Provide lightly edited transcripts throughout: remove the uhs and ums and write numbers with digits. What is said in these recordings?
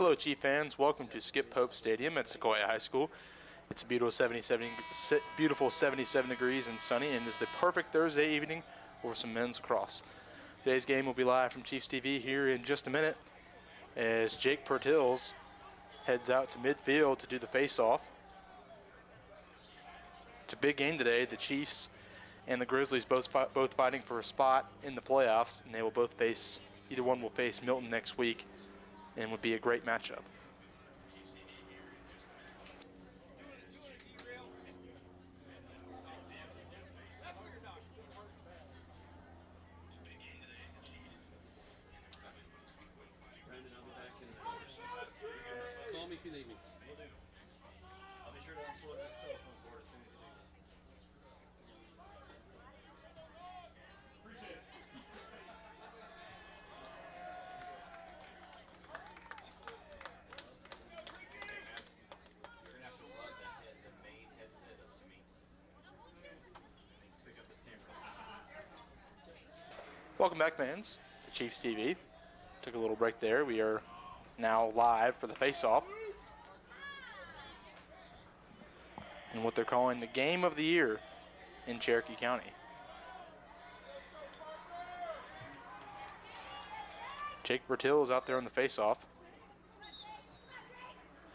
Hello Chief fans, welcome to Skip Pope Stadium at Sequoia High School. It's a beautiful 77 degrees and sunny, and is the perfect Thursday evening for some men's lacrosse. Today's game will be live from Chiefs TV here in just a minute as Jake Pertils heads out to midfield to do the face-off. It's a big game today. The Chiefs and the Grizzlies both fighting for a spot in the playoffs, and they will both face, either one will face Milton next week, and would be a great matchup. Brandon, I'll be back in an hour. Call me if you need me. Will do. I'll be sure to unplug this telephone cord as soon as you leave. Appreciate it. You're going to have to run the main headset up to me. Pick up this camera. Welcome back, fans, to Chiefs TV. Took a little break there. We are now live for the face-off in what they're calling the game of the year in Cherokee County. Jake Bertil is out there on the face-off.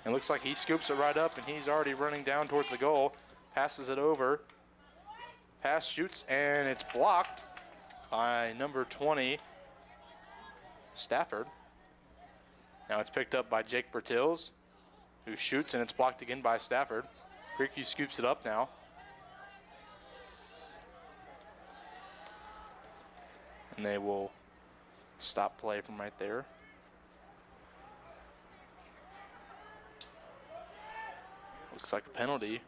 It looks like he scoops it right up, and he's already running down towards the goal. Passes it over. Pass, shoots, and it's blocked by number 20, Stafford. Now it's picked up by Jake Bertils, who shoots, and it's blocked again by Stafford. Creekview scoops it up now. And they will stop play from right there. Looks like a penalty.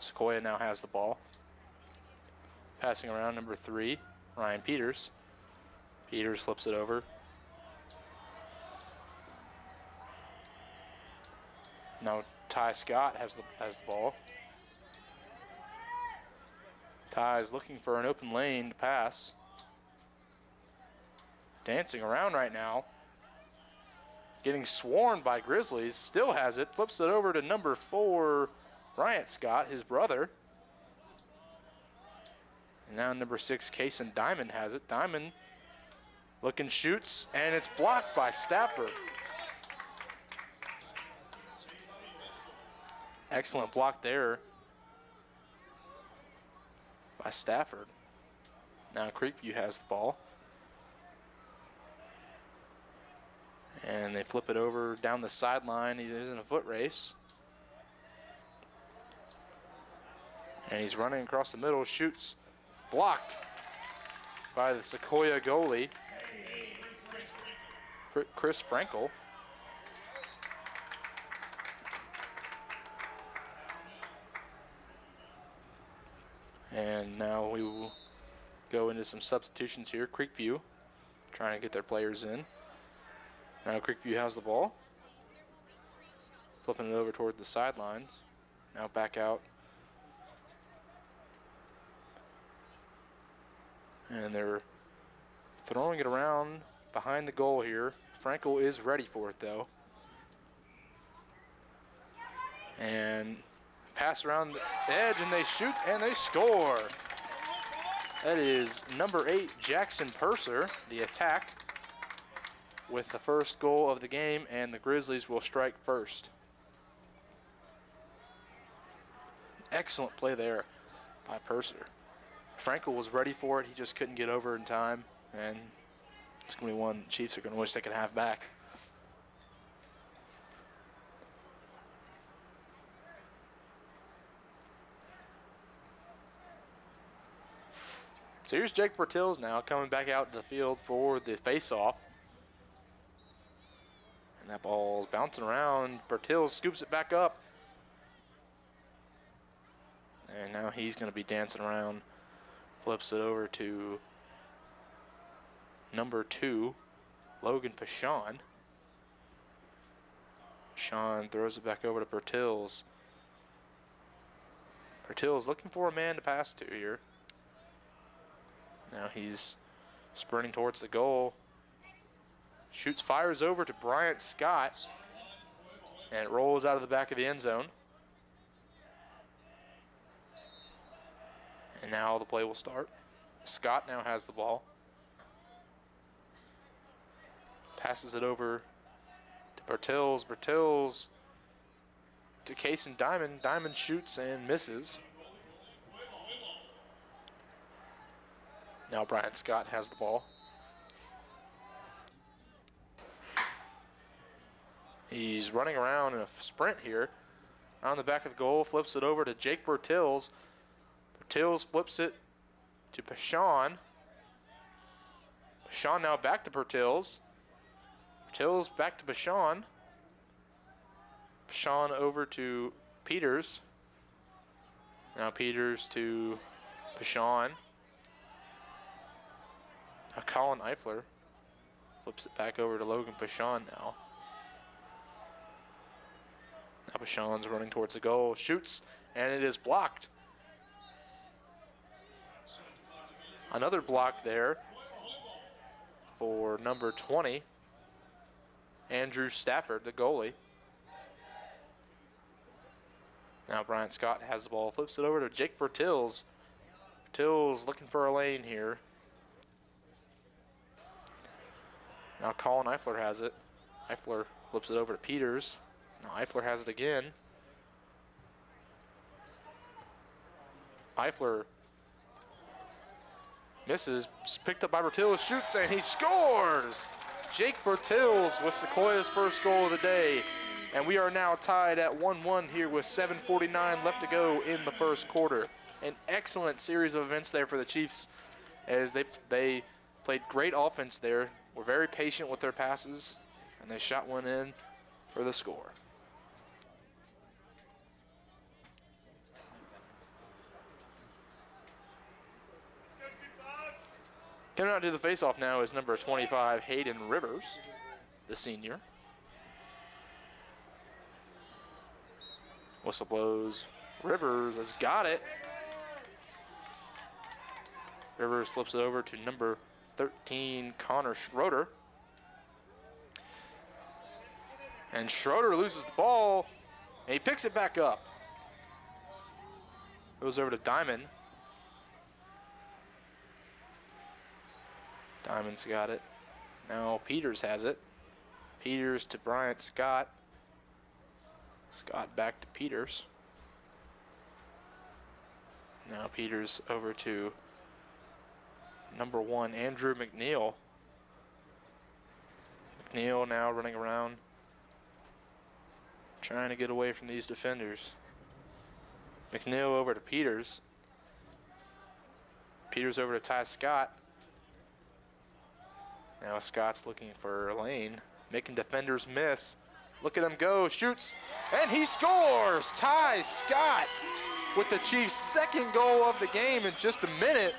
Sequoia now has the ball. Passing around number 3, Ryan Peters. Peters flips it over. Now Ty Scott has the ball. Ty is looking for an open lane to pass. Dancing around right now. Getting swarmed by Grizzlies. Still has it. Flips it over to number 4, Bryant Scott, his brother. And now number 6, Kason Diamond has it. Diamond looking, shoots, and it's blocked by Stafford. Excellent block there by Stafford. Now Creekview has the ball. And they flip it over down the sideline. He's in a foot race. And he's running across the middle, shoots. Blocked by the Sequoia goalie, Chris Frankel. And now we will go into some substitutions here. Creekview trying to get their players in. Now Creekview has the ball. Flipping it over toward the sidelines. Now back out. And they're throwing it around behind the goal here. Frankel is ready for it, though. And pass around the edge, and they shoot, and they score. That is number 8, Jackson Purser, the attack, with the first goal of the game, and the Grizzlies will strike first. Excellent play there by Purser. Frankel was ready for it. He just couldn't get over in time, and it's going to be one the Chiefs are going to wish they could have back. So here's Jake Bertils now coming back out to the field for the face-off. And that ball's bouncing around. Bertils scoops it back up. And now he's going to be dancing around. Flips it over to number 2, Logan Pashon. Sean throws it back over to Bertils. Bertils looking for a man to pass to here. Now he's sprinting towards the goal. Shoots, fires over to Bryant Scott, and it rolls out of the back of the end zone. And now the play will start. Scott now has the ball. Passes it over to Bertils. Bertils to Cason Diamond. Diamond shoots and misses. Now Bryant Scott has the ball. He's running around in a sprint here. On the back of the goal, flips it over to Jake Bertils. Bertils flips it to Pashon. Pashon now back to Bertils. Bertils back to Pashon. Pashon over to Peters. Now Peters to Pashon. Now Colin Eifler flips it back over to Logan Pashon now. Now Pashon's running towards the goal, shoots, and it is blocked. Another block there for number 20, Andrew Stafford, the goalie. Now Bryant Scott has the ball, flips it over to Jake Bertils. Bertils looking for a lane here. Now Colin Eifler has it. Eifler flips it over to Peters. Now Eifler has it again. Eifler misses, picked up by Bertils, shoots, and he scores! Jake Bertils with Sequoia's first goal of the day. And we are now tied at 1-1 here with 7:49 left to go in the first quarter. An excellent series of events there for the Chiefs as they played great offense there, were very patient with their passes, and they shot one in for the score. Coming out to the faceoff now is number 25, Hayden Rivers, the senior. Whistle blows. Rivers has got it. Rivers flips it over to number 13, Connor Schroeder. And Schroeder loses the ball, and he picks it back up. Goes over to Diamond. Diamond's got it. Now Peters has it. Peters to Bryant Scott. Scott back to Peters. Now Peters over to number 1, Andrew McNeil. McNeil now running around, trying to get away from these defenders. McNeil over to Peters. Peters over to Ty Scott. Now Scott's looking for a lane, making defenders miss. Look at him go, shoots, and he scores! Ty Scott with the Chiefs' second goal of the game in just a minute.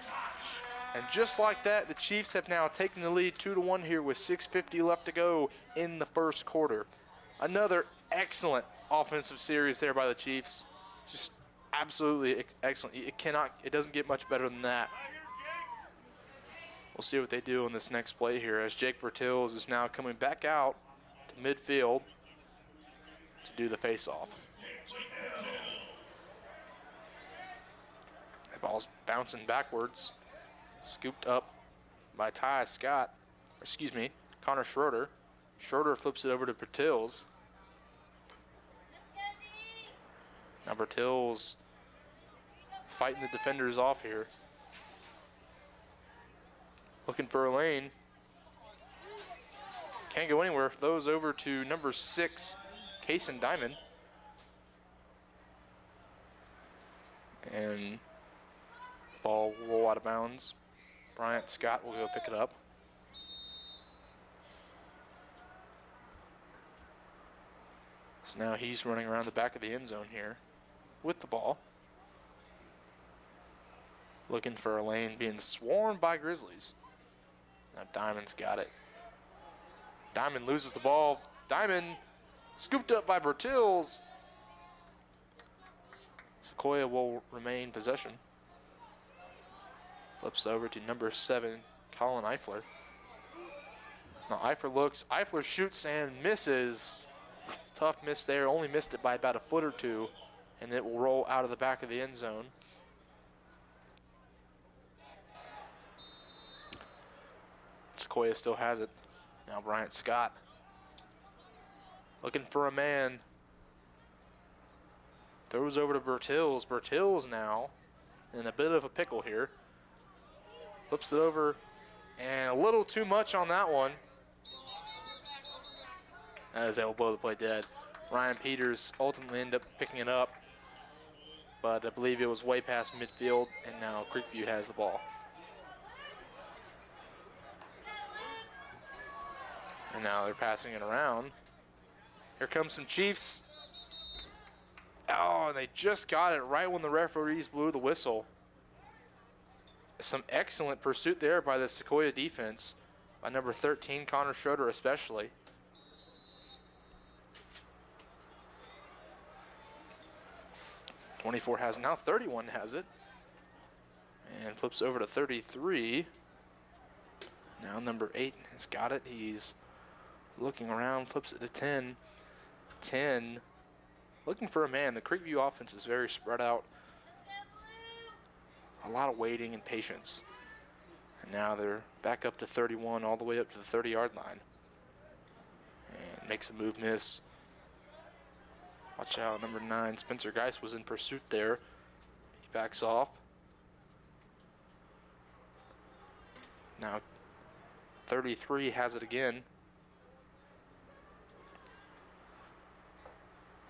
And just like that, the Chiefs have now taken the lead 2-1 here with 6:50 left to go in the first quarter. Another excellent offensive series there by the Chiefs. Just absolutely excellent. It doesn't get much better than that. We'll see what they do in this next play here as Jake Bertils is now coming back out to midfield to do the face-off. The ball's bouncing backwards, scooped up by Ty Scott, Connor Schroeder. Schroeder flips it over to Bertils. Now Bertils fighting the defenders off here. Looking for a lane. Can't go anywhere. Those over to number 6, Cason Diamond. And the ball will roll out of bounds. Bryant Scott will go pick it up. So now he's running around the back of the end zone here with the ball. Looking for a lane, being swarmed by Grizzlies. Now Diamond's got it. Diamond loses the ball. Diamond scooped up by Bertils. Sequoia will remain possession. Flips over to number 7, Colin Eifler. Now Eifler looks, Eifler shoots and misses. Tough miss there, only missed it by about a foot or two, and it will roll out of the back of the end zone. Sequoia still has it. Now Bryant Scott looking for a man. Throws over to Bertils. Bertils now in a bit of a pickle here. Flips it over, and a little too much on that one, as they will blow the play dead. Ryan Peters ultimately ended up picking it up, but I believe it was way past midfield, and now Creekview has the ball. And now they're passing it around. Here comes some Chiefs. Oh, and they just got it right when the referees blew the whistle. Some excellent pursuit there by the Sequoia defense, by number 13, Connor Schroeder especially. '24 has it now, 31 has it. And flips over to 33. Now number 8 has got it. He's looking around, flips it to 10. 10, looking for a man. The Creekview offense is very spread out. A lot of waiting and patience. And now they're back up to 31, all the way up to the 30-yard line. And makes a move miss. Watch out, number 9, Spencer Geist was in pursuit there. He backs off. Now 33 has it again.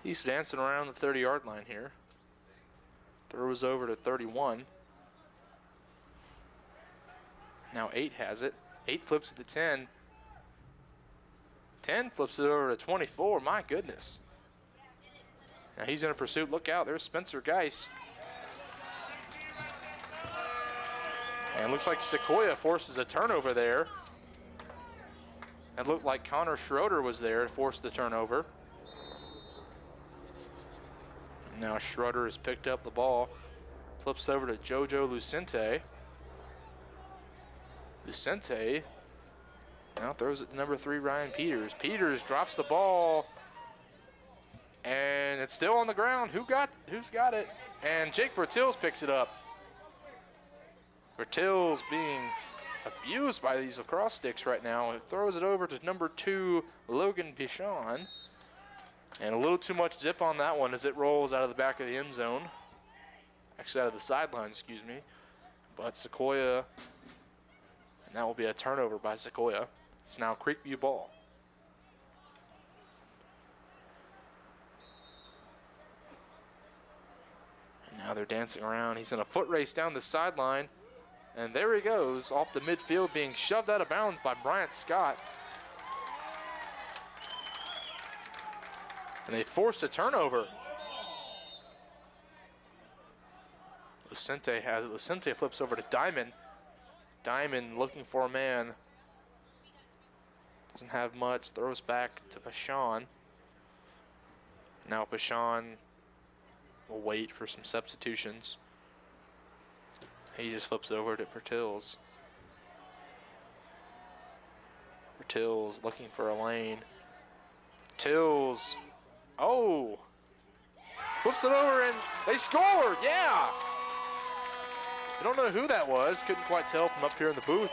He's dancing around the 30-yard line here. Throws over to 31. Now 8 has it. 8 flips it to 10. 10 flips it over to 24. My goodness. Now he's in a pursuit. Look out. There's Spencer Geist. And it looks like Sequoia forces a turnover there. It looked like Connor Schroeder was there to force the turnover. Now Schroeder has picked up the ball, flips over to Jojo Lucente. Lucente now throws it to number 3, Ryan Peters. Peters drops the ball, and it's still on the ground. Who's got it? And Jake Bertils picks it up. Bertils being abused by these lacrosse sticks right now. It throws it over to number 2, Logan Pichon. And a little too much zip on that one as it rolls out of the back of the end zone. Actually out of the sideline, excuse me. But Sequoia, and that will be a turnover by Sequoia. It's now Creekview ball. And now they're dancing around. He's in a foot race down the sideline. And there he goes, off the midfield, being shoved out of bounds by Bryant Scott. And they forced a turnover. Lucente has it. Lucente flips over to Diamond. Diamond looking for a man. Doesn't have much. Throws back to Pichon. Now Pichon will wait for some substitutions. He just flips over to Bertils. Bertils looking for a lane. Bertils. Oh, flips it over and they scored, yeah. I don't know who that was, couldn't quite tell from up here in the booth,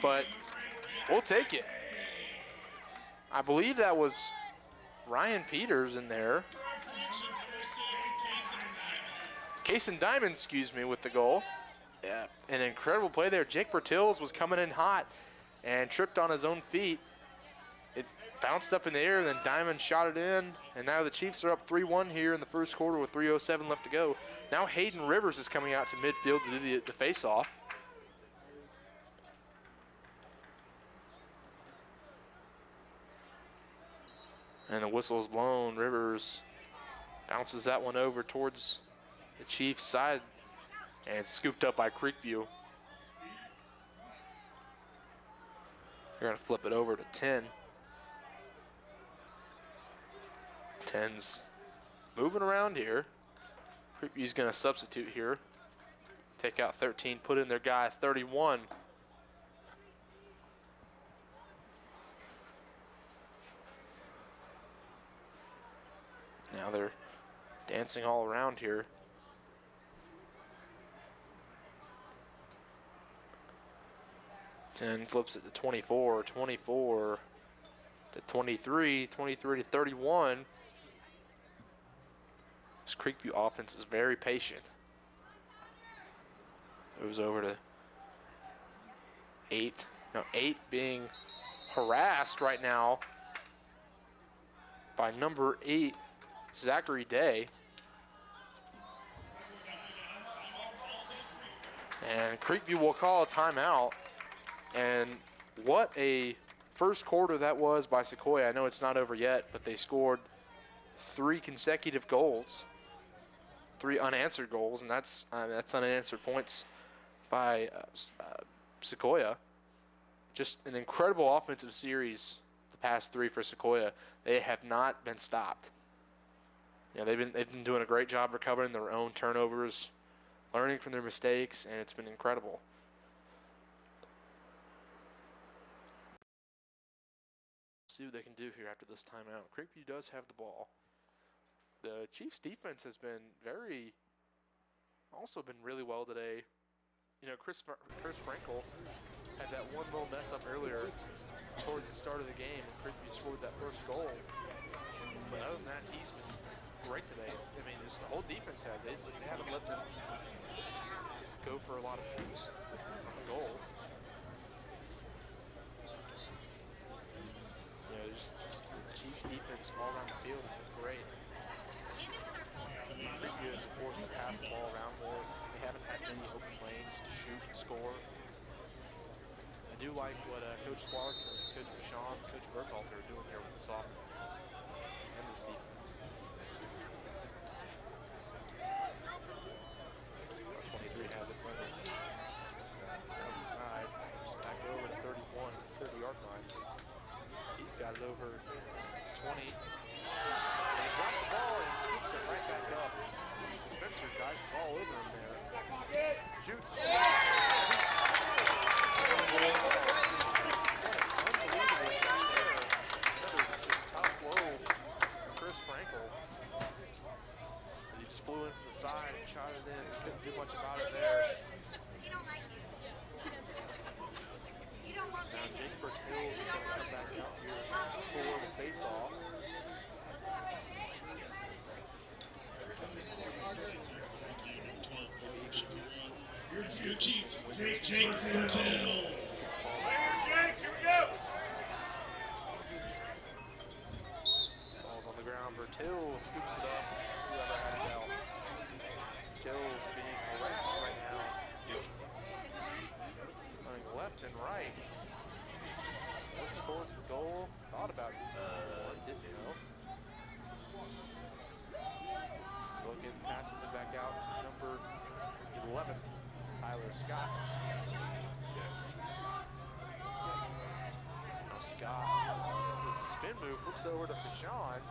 but we'll take it. I believe that was Ryan Peters in there. Kason Diamond, excuse me, with the goal. Yeah, an incredible play there. Jake Bertils was coming in hot and tripped on his own feet. It bounced up in the air, then Diamond shot it in, and now the Chiefs are up 3-1 here in the first quarter with 3:07 left to go. Now Hayden Rivers is coming out to midfield to do the face-off. And the whistle is blown. Rivers bounces that one over towards the Chiefs' side and scooped up by Creekview. They're going to flip it over to 10. 10's moving around here. Creekview's going to substitute here. take out 13, put in their guy 31. Now they're dancing all around here. And flips it to 24, 24 to 23, 23 to 31. This Creekview offense is very patient. Moves over to 8. Now 8 being harassed right now by number 8, Zachary Day. And Creekview will call a timeout. And what a first quarter that was by Sequoia. I know it's not over yet, but they scored 3 consecutive goals, 3 unanswered goals, and that's unanswered points by Sequoia. Just an incredible offensive series the past 3 for Sequoia. They have not been stopped. You know, they've been doing a great job recovering their own turnovers, learning from their mistakes, and it's been incredible. See what they can do here after this timeout. Creekview does have the ball. The Chiefs defense has been also been really well today. You know, Chris Frankel had that one little mess up earlier towards the start of the game, and Creekview scored that first goal. But other than that, he's been great today. I mean, just the whole defense has. They haven't let them go for a lot of shoots on the goal. Just Chiefs defense all around the field has been great. Creekview has been forced to pass the ball around more. They haven't had many open lanes to shoot and score. I do like what Coach Sparks and Coach Rashawn, Coach Burkhalter are doing here with this offense and this defense. 23 has it running down the side. Back over to 31, 30-yard line. He's got it over 20. And he drops the ball and he scoops it right back up. Spencer, guys, all over him there. Shoots. Unbelievable shot there. Another just top blow from Chris Frankel. He just flew in from the side and shot it in. Couldn't do much about it there. Now Jake Bertels is going to come back out here for the face-off. Your Chiefs, Jake Bertels. Jake, here we go. Ball's on the ground. Bertels scoops it up. Whoever had it out. Bertels being harassed right now. Running left and right. Looks towards the goal. Thought about it. Didn't know. So again, passes it back out to number 11, Tyler Scott. Now Scott with a spin move, flips over to Pashawn.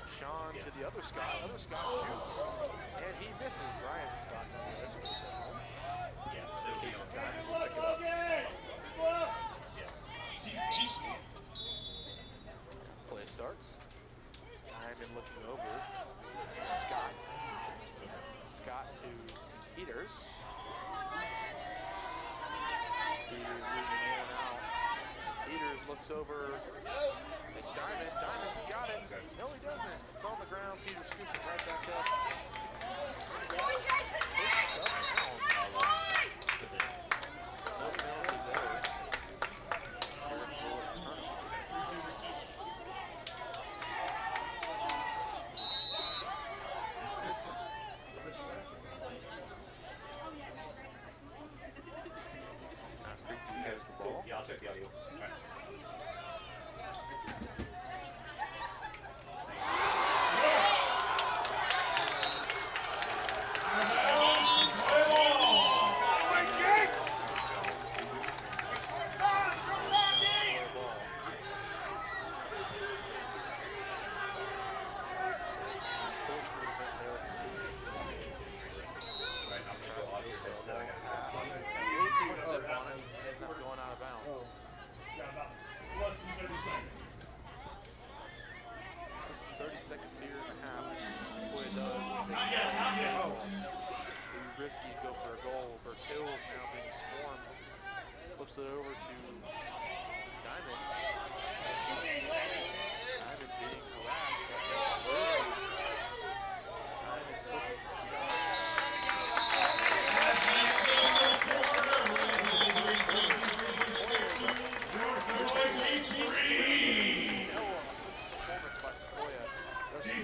Sean to the other Scott. Other Scott shoots, and he misses. Brian Scott. Case of Diamond will pick it up. Play starts. Diamond looking over to Scott. Scott to Peters. Peters moving in and out. Peters looks over at Diamond. Diamond's got it. No, he doesn't. It's on the ground. Peters scoops it right back up. No penalty there. Has the ball. Yeah, I'll check the audio. All right. seconds here and a half. We'll see what Sequoia does. They just play it safe. Maybe risky and go for a goal. Bertil's now being swarmed. Flips it over to Diamond. Diamond being harassed, but loses. Diamond flips to Scott. Stellar offensive performance by Sequoia. Doesn't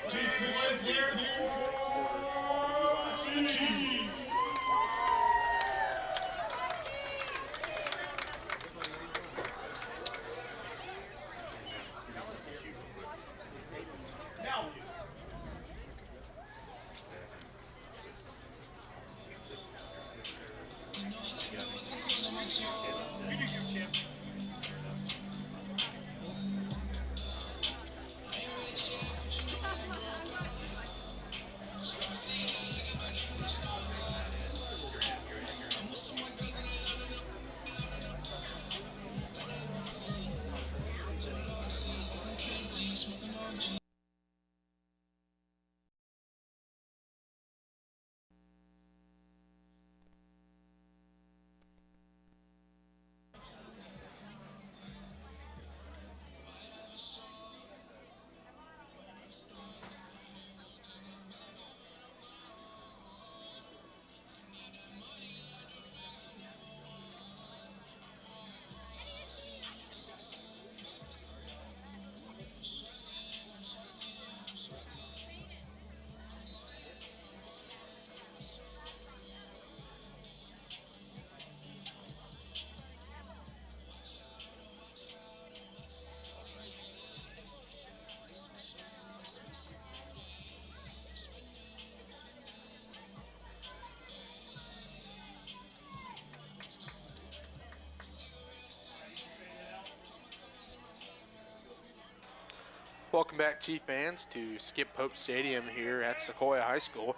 Welcome back, Chief fans, to Skip Pope Stadium here at Sequoia High School.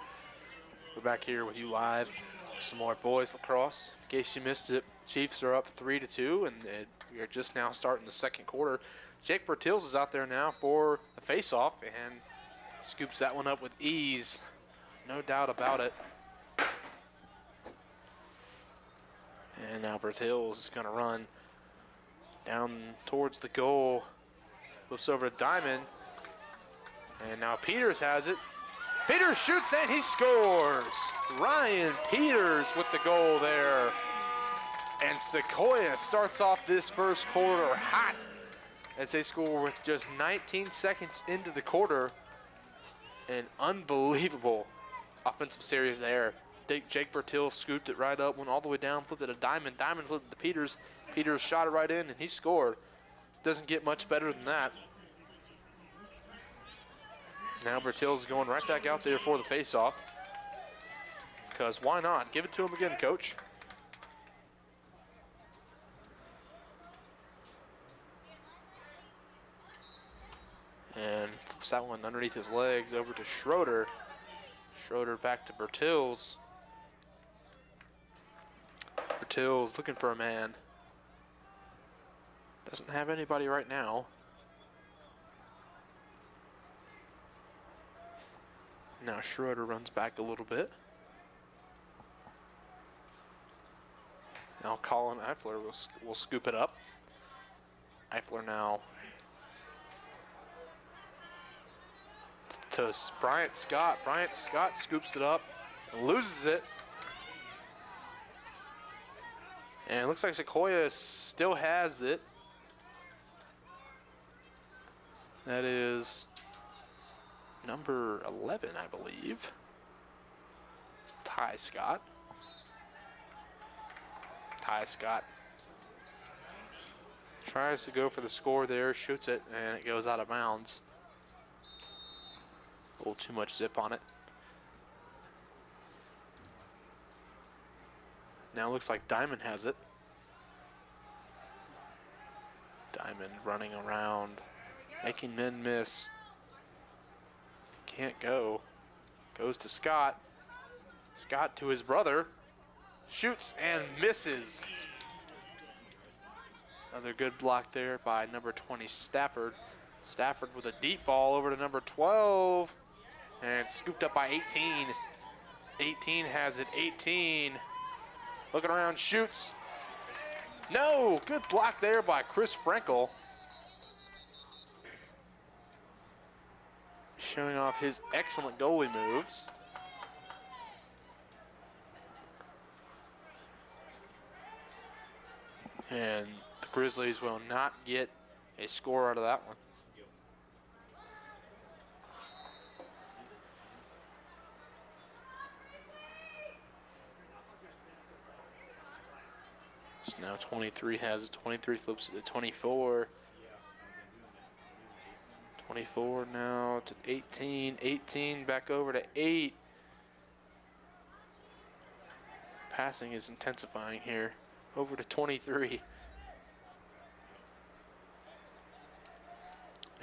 We're back here with you live with some more boys lacrosse. In case you missed it, Chiefs are up 3-2, and we are just now starting the second quarter. Jake Bertils is out there now for the face-off and scoops that one up with ease. No doubt about it. And now Bertils is going to run down towards the goal. Flips over to Diamond. And now Peters has it. Peters shoots and he scores. Ryan Peters with the goal there. And Sequoia starts off this first quarter hot as they score with just 19 seconds into the quarter. An unbelievable offensive series there. Jake Bertil scooped it right up, went all the way down, flipped it to Diamond. Diamond flipped it to Peters. Peters shot it right in and he scored. Doesn't get much better than that. Now Bertil's going right back out there for the face-off. Because why not? Give it to him again, coach. And flips that one underneath his legs over to Schroeder. Schroeder back to Bertils. Bertils looking for a man. Doesn't have anybody right now. Now Schroeder runs back a little bit. Now Colin Eifler will scoop it up. Eifler now to Bryant Scott. Bryant Scott scoops it up and loses it. And it looks like Sequoia still has it. That is number 11, I believe. Ty Scott. Ty Scott tries to go for the score there, shoots it, and it goes out of bounds. A little too much zip on it. Now it looks like Diamond has it. Diamond running around, making men miss. Can't go. Goes to Scott. Scott to his brother. Shoots and misses. Another good block there by number 20 Stafford. Stafford with a deep ball over to number 12. And scooped up by 18. 18 has it, 18. Looking around, shoots. No, good block there by Chris Frankel. Showing off his excellent goalie moves. And the Grizzlies will not get a score out of that one. So now 23 has it. 23 flips it to 24. 24 now to 18. 18 back over to 8. Passing is intensifying here. Over to 23.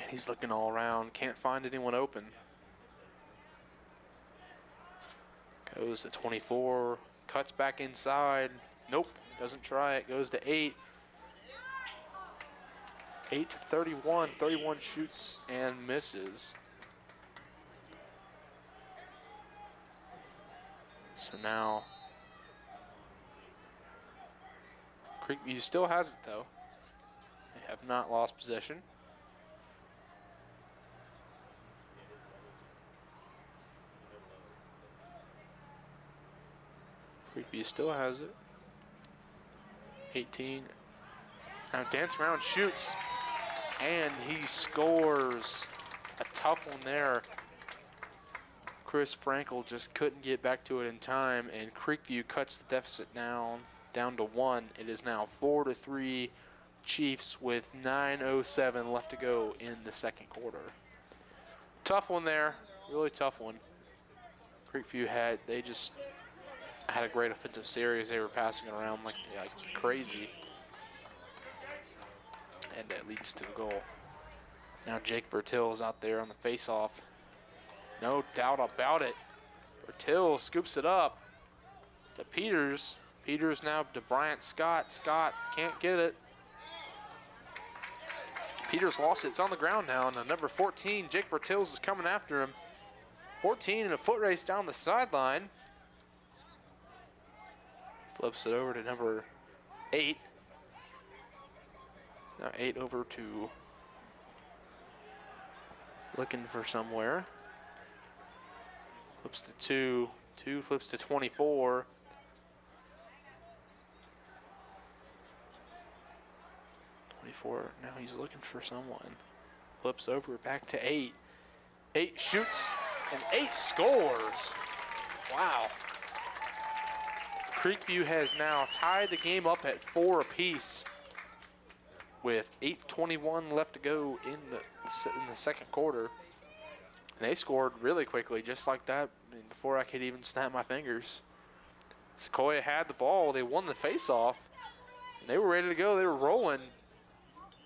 And he's looking all around. Can't find anyone open. Goes to 24. Cuts back inside. Nope. Doesn't try it. Goes to 8. 8 to 31. 31 shoots and misses. So now Creekview still has it though. They have not lost possession. Creekview still has it. 18. Now dance around, shoots, and he scores. A tough one there. Chris Frankel just couldn't get back to it in time, and Creekview cuts the deficit down to 1. It is now 4-3 Chiefs with 9:07 left to go in the second quarter. Tough one there, really tough one. Creekview they just had a great offensive series. They were passing it around like crazy. And that leads to a goal. Now Jake Bertil is out there on the face-off. No doubt about it. Bertil scoops it up to Peters. Peters now to Bryant Scott. Scott can't get it. Peters lost it. It's on the ground now. And number 14, Jake Bertils is coming after him. 14 in a foot race down the sideline. Flips it over to number 8. Now 8 over to looking for somewhere. Flips to 2. 2 flips to 24. 24. Now he's looking for someone. Flips over back to 8. 8 shoots and 8 scores. Wow. Creekview has now tied the game up at 4 apiece with 8:21 left to go in the second quarter. And they scored really quickly, just like that, before I could even snap my fingers. Sequoia had the ball. They won the face-off. And they were ready to go. They were rolling.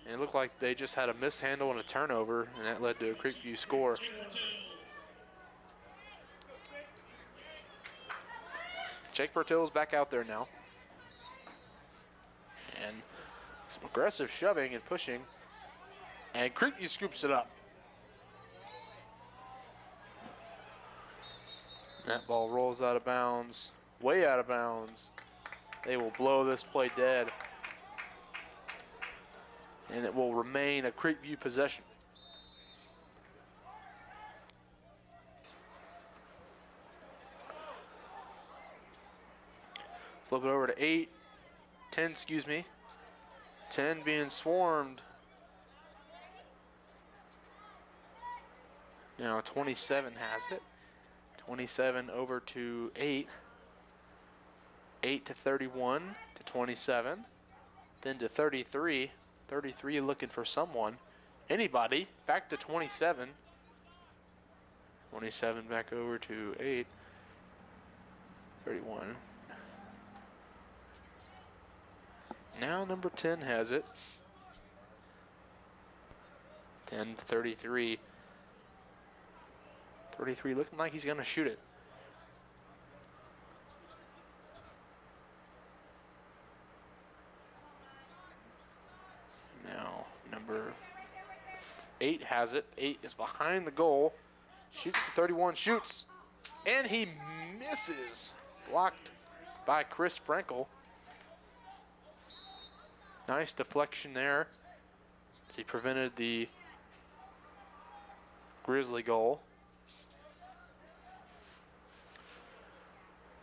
And it looked like they just had a mishandle and a turnover, and that led to a Creekview score. Jake Bertil is back out there now. And some aggressive shoving and pushing. And Creekview scoops it up. That ball rolls out of bounds, way out of bounds. They will blow this play dead. And it will remain a Creekview possession. Flip it over to 8, 10, excuse me. 10 being swarmed. Now 27 has it. 27 over to 8. 8 to 31 to 27. Then to 33. 33 looking for someone. Anybody. Back to 27. 27 back over to 8. 31. Now number 10 has it. 10 to 33. 33 looking like he's going to shoot it. Now number 8 has it. 8 is behind the goal. Shoots to 31, shoots, and he misses. Blocked by Chris Frankel. Nice deflection there as he prevented the Grizzly goal.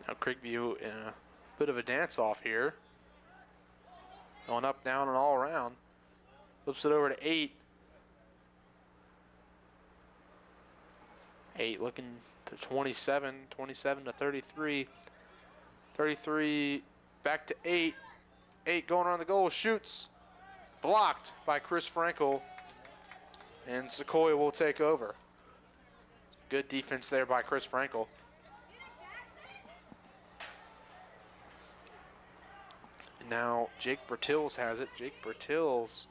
Now Creekview in a bit of a dance-off here. Going up, down, and all around. Flips it over to 8. 8 looking to 27. 27 to 33. 33 back to 8. 8 going around the goal, shoots. Blocked by Chris Frankel. And Sequoia will take over. Good defense there by Chris Frankel. And now Jake Bertils has it. Jake Bertils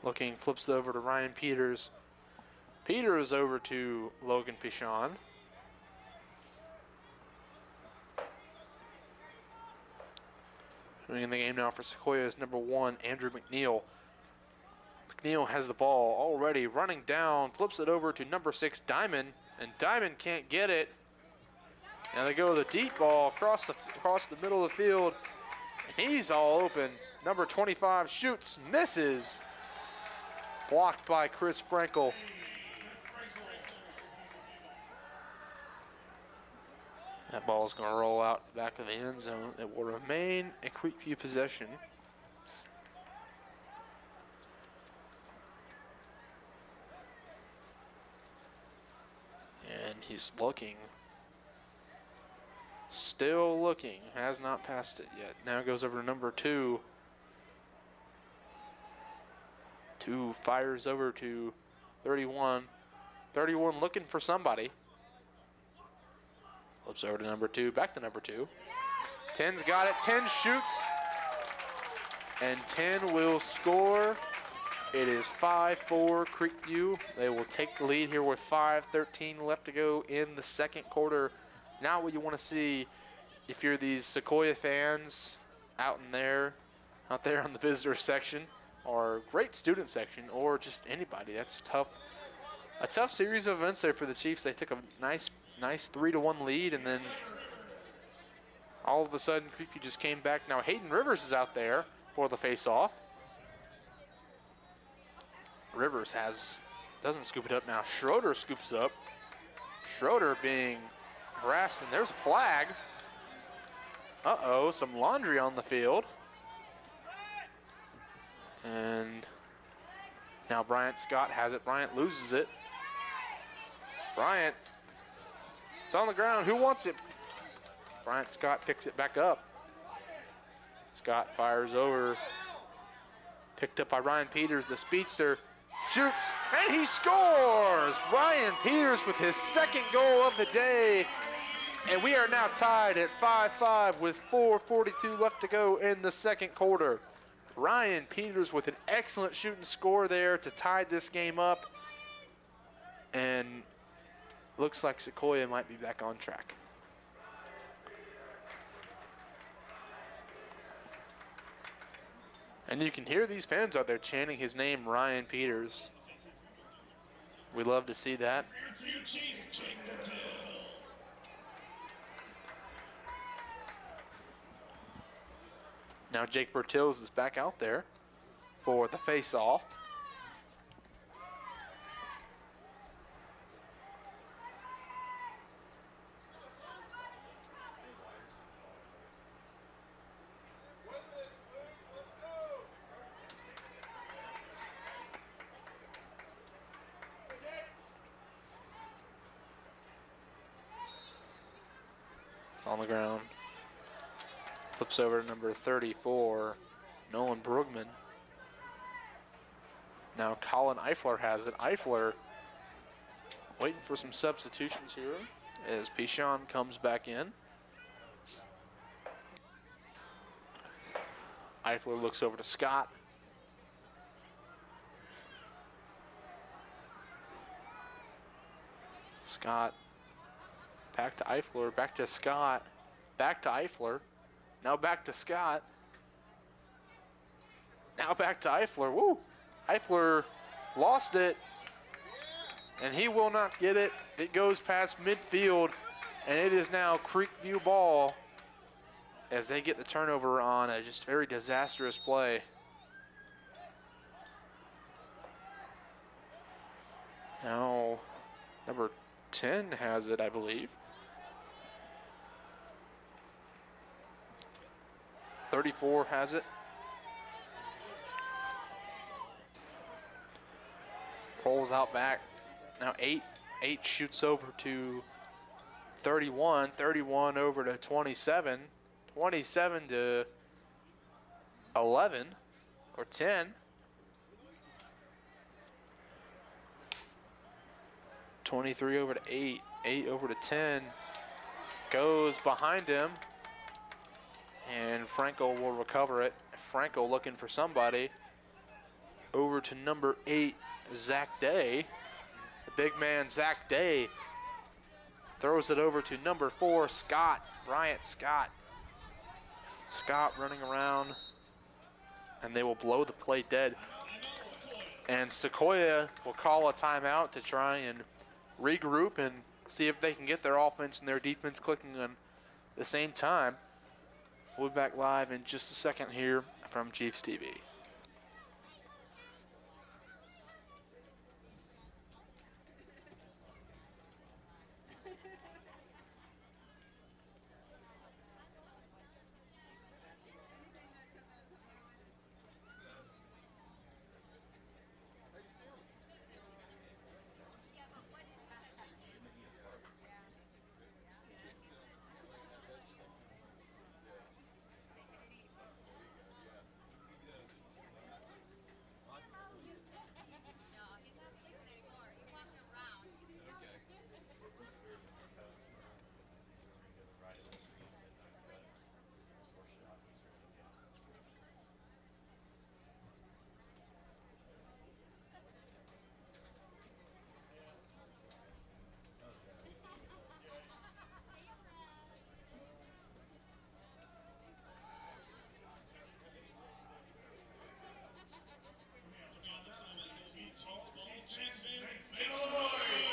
looking, flips it over to Ryan Peters. Peters over to Logan Pichon. Winning the game now for Sequoia is number 1, Andrew McNeil. McNeil has the ball already running down, flips it over to number 6, Diamond, and Diamond can't get it. Now they go with a deep ball across the middle of the field, and he's all open. Number 25 shoots, misses. Blocked by Chris Frankel. That ball is going to roll out the back of the end zone. It will remain a Creekview possession. And he's looking. Still looking. Has not passed it yet. Now goes over to number 2. 2 fires over to 31. 31 looking for somebody. Flips over to number 2, back to number 2. 10's got it, 10 shoots, and 10 will score. It is 5-4 Creekview. They will take the lead here with 5:13 left to go in the second quarter. Now what you want to see, if you're these Sequoia fans out there on the visitor section, or great student section, or just anybody, that's tough. A tough series of events there for the Chiefs. They took a nice 3-1 lead, and then all of a sudden Creekview just came back. Now Hayden Rivers is out there for the face-off. Rivers doesn't scoop it up now. Schroeder scoops it up. Schroeder being harassed, and there's a flag. Uh-oh, some laundry on the field. And now Bryant Scott has it. Bryant loses it. Bryant, it's on the ground. Who wants it? Bryant Scott picks it back up. Scott fires over. Picked up by Ryan Peters, the speedster. Shoots, and he scores! Ryan Peters with his second goal of the day. And we are now tied at 5-5 with 4:42 left to go in the second quarter. Ryan Peters with an excellent shooting score there to tie this game up. And looks like Sequoia might be back on track. And you can hear these fans out there chanting his name, Ryan Peters. We love to see that. Now Jake Bertils is back out there for the face-off. It's on the ground. Flips over to number 34, Nolan Brugman. Now Colin Eifler has it. Eifler waiting for some substitutions here as Pichon comes back in. Eifler looks over to Scott. Scott back to Eifler, back to Scott, back to Eifler. Now back to Scott. Now back to Eifler. Woo! Eifler lost it, and he will not get it. It goes past midfield, and it is now Creekview ball as they get the turnover on a just very disastrous play. Now, number 10 has it, I believe. 34 has it. Rolls out back. Now 8 shoots over to 31. 31 over to 27. 27 to 11 or 10. 23 over to 8. 8 over to 10. Goes behind him. And Franco will recover it. Franco looking for somebody. Over to number 8, Zach Day. The big man, Zach Day, throws it over to number 4, Scott. Bryant Scott. Scott running around. And they will blow the play dead. And Sequoia will call a timeout to try and regroup and see if they can get their offense and their defense clicking on the same time. We'll be back live in just a second here from Chiefs TV.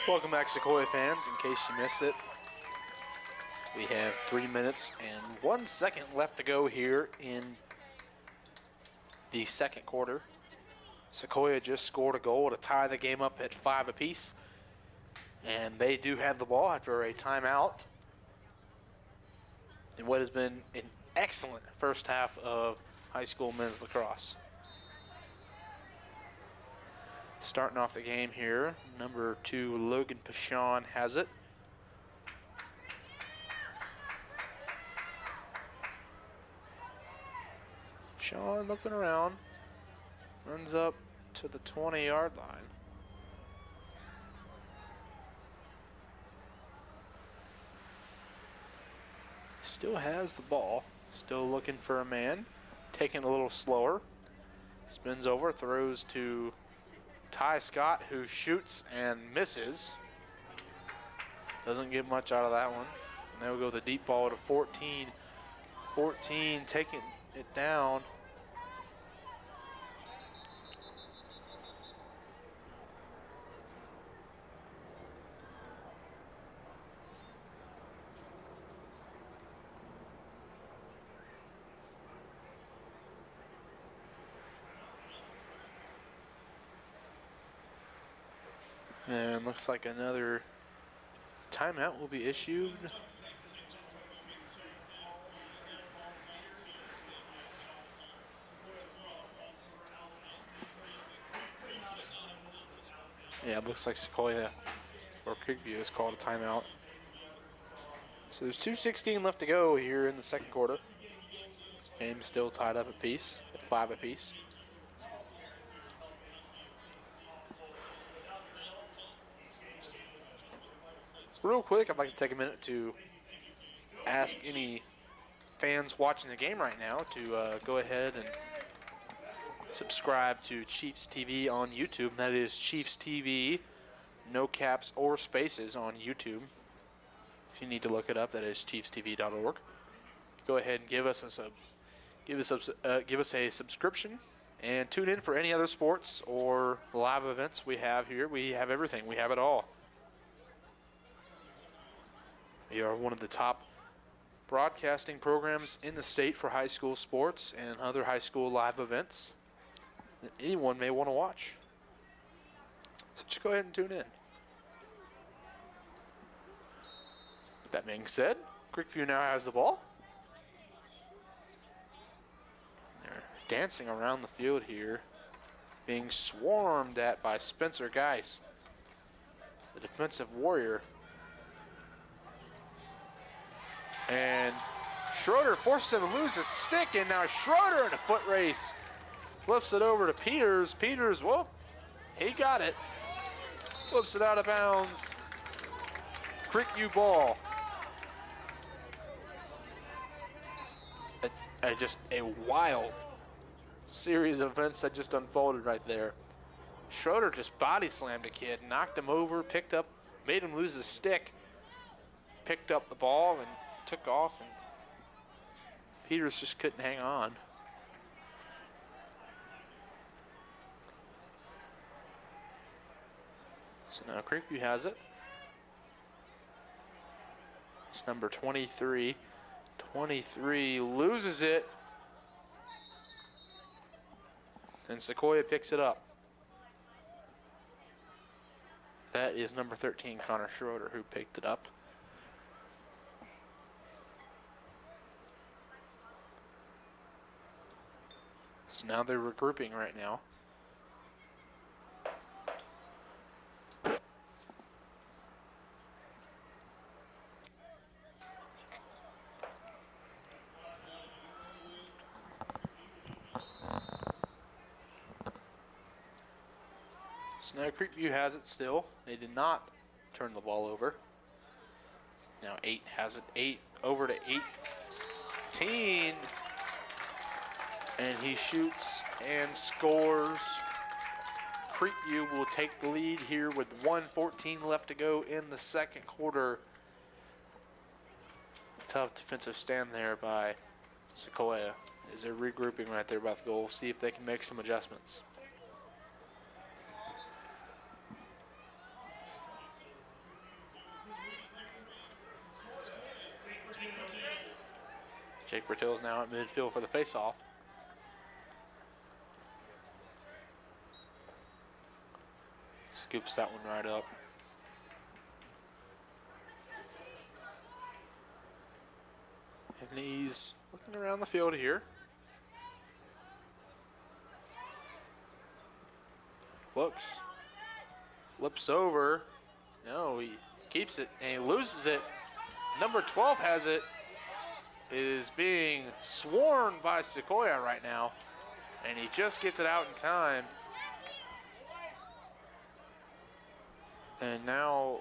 Welcome back, Sequoia fans. In case you missed it, we have 3 minutes and 1 second left to go here in the second quarter. Sequoia just scored a goal to tie the game up at 5 apiece, and they do have the ball after a timeout in what has been an excellent first half of high school men's lacrosse. Starting off the game here, number 2, Logan Pashon has it. Sean looking around, runs up to the 20-yard line. Still has the ball, still looking for a man, taking a little slower. Spins over, throws to Ty Scott, who shoots and misses. Doesn't get much out of that one. And then we'll go the deep ball to 14. 14 taking it down. And looks like another timeout will be issued. Yeah, it looks like Sequoia or Creekview has called a timeout. So there's 2:16 left to go here in the second quarter. Game still tied up apiece at 5 apiece. Real quick, I'd like to take a minute to ask any fans watching the game right now to go ahead and subscribe to Chiefs TV on YouTube. That is Chiefs TV, no caps or spaces on YouTube. If you need to look it up, that is chiefstv.org. Go ahead and give us a subscription And tune in for any other sports or live events we have here. We have everything. We have it all. We are one of the top broadcasting programs in the state for high school sports and other high school live events that anyone may want to watch. So just go ahead and tune in. With that being said, Creekview now has the ball. They're dancing around the field here, being swarmed at by Spencer Geis, the defensive warrior. And Schroeder forces him to lose his stick, and now Schroeder in a foot race flips it over to Peters. Peters, whoop, he got it. Flips it out of bounds. Creekview ball. Just a wild series of events that just unfolded right there. Schroeder just body slammed a kid, knocked him over, picked up, made him lose his stick, picked up the ball and took off, and Peters just couldn't hang on. So now Creekview has it. It's number 23. 23 loses it. And Sequoia picks it up. That is number 13, Connor Schroeder, who picked it up. So now they're regrouping right now. So now Creekview has it still. They did not turn the ball over. Now 8 has it. 8 over to 18. And he shoots and scores. Creekview will take the lead here with 1:14 left to go in the second quarter. Tough defensive stand there by Sequoia as they're regrouping right there by the goal. See if they can make some adjustments. Jake Bertill's now at midfield for the faceoff. Scoops that one right up. And he's looking around the field here. Looks. Flips over. No, he keeps it and he loses it. Number 12 has it. Is being swarmed by Sequoia right now, and he just gets it out in time. And now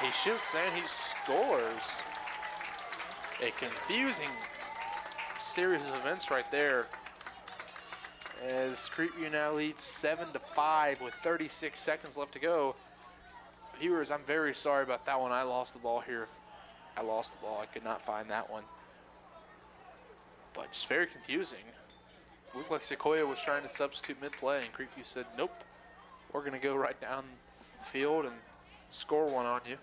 he shoots and he scores. A confusing series of events right there, as Creekview now leads 7-5 with 36 seconds left to go. Viewers, I'm very sorry about that one. I lost the ball here. I lost the ball. I could not find that one. But just very confusing. It looked like Sequoia was trying to substitute mid-play, and Creekview said, nope, we're going to go right down the field and score one on you.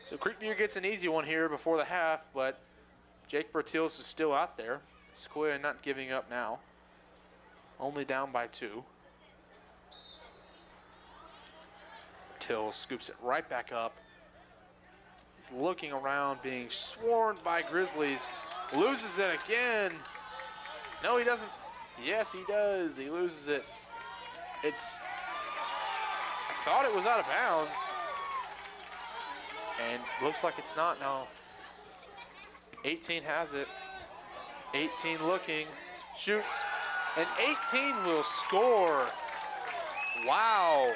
So Creekview gets an easy one here before the half, but Jake Bertils is still out there. Sequoia not giving up now. Only down by 2. Bertils scoops it right back up. He's looking around, being swarmed by Grizzlies. Loses it again. No, he doesn't. Yes, he does. He loses it. I thought it was out of bounds. And looks like it's not now. 18 has it. 18 looking. Shoots. And 18 will score. Wow.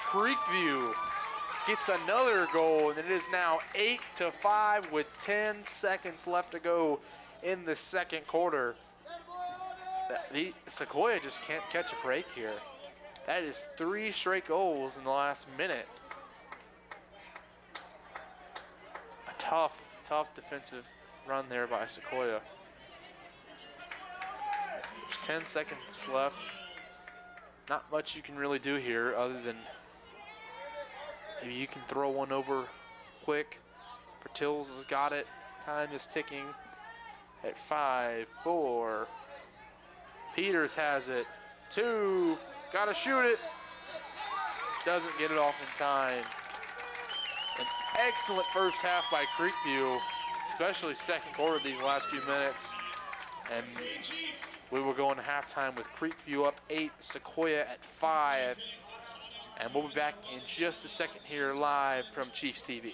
Creekview gets another goal, and it is now 8-5 with 10 seconds left to go in the second quarter. Sequoia just can't catch a break here. That is 3 straight goals in the last minute. A tough defensive run there by Sequoia. There's 10 seconds left. Not much you can really do here other than maybe you can throw one over quick. Bertils has got it. Time is ticking at 5, 4. Peters has it. 2. Gotta shoot it. Doesn't get it off in time. An excellent first half by Creekview, especially second quarter these last few minutes. And we will go into halftime with Creekview up 8, Sequoia at 5. And we'll be back in just a second here live from Chiefs TV.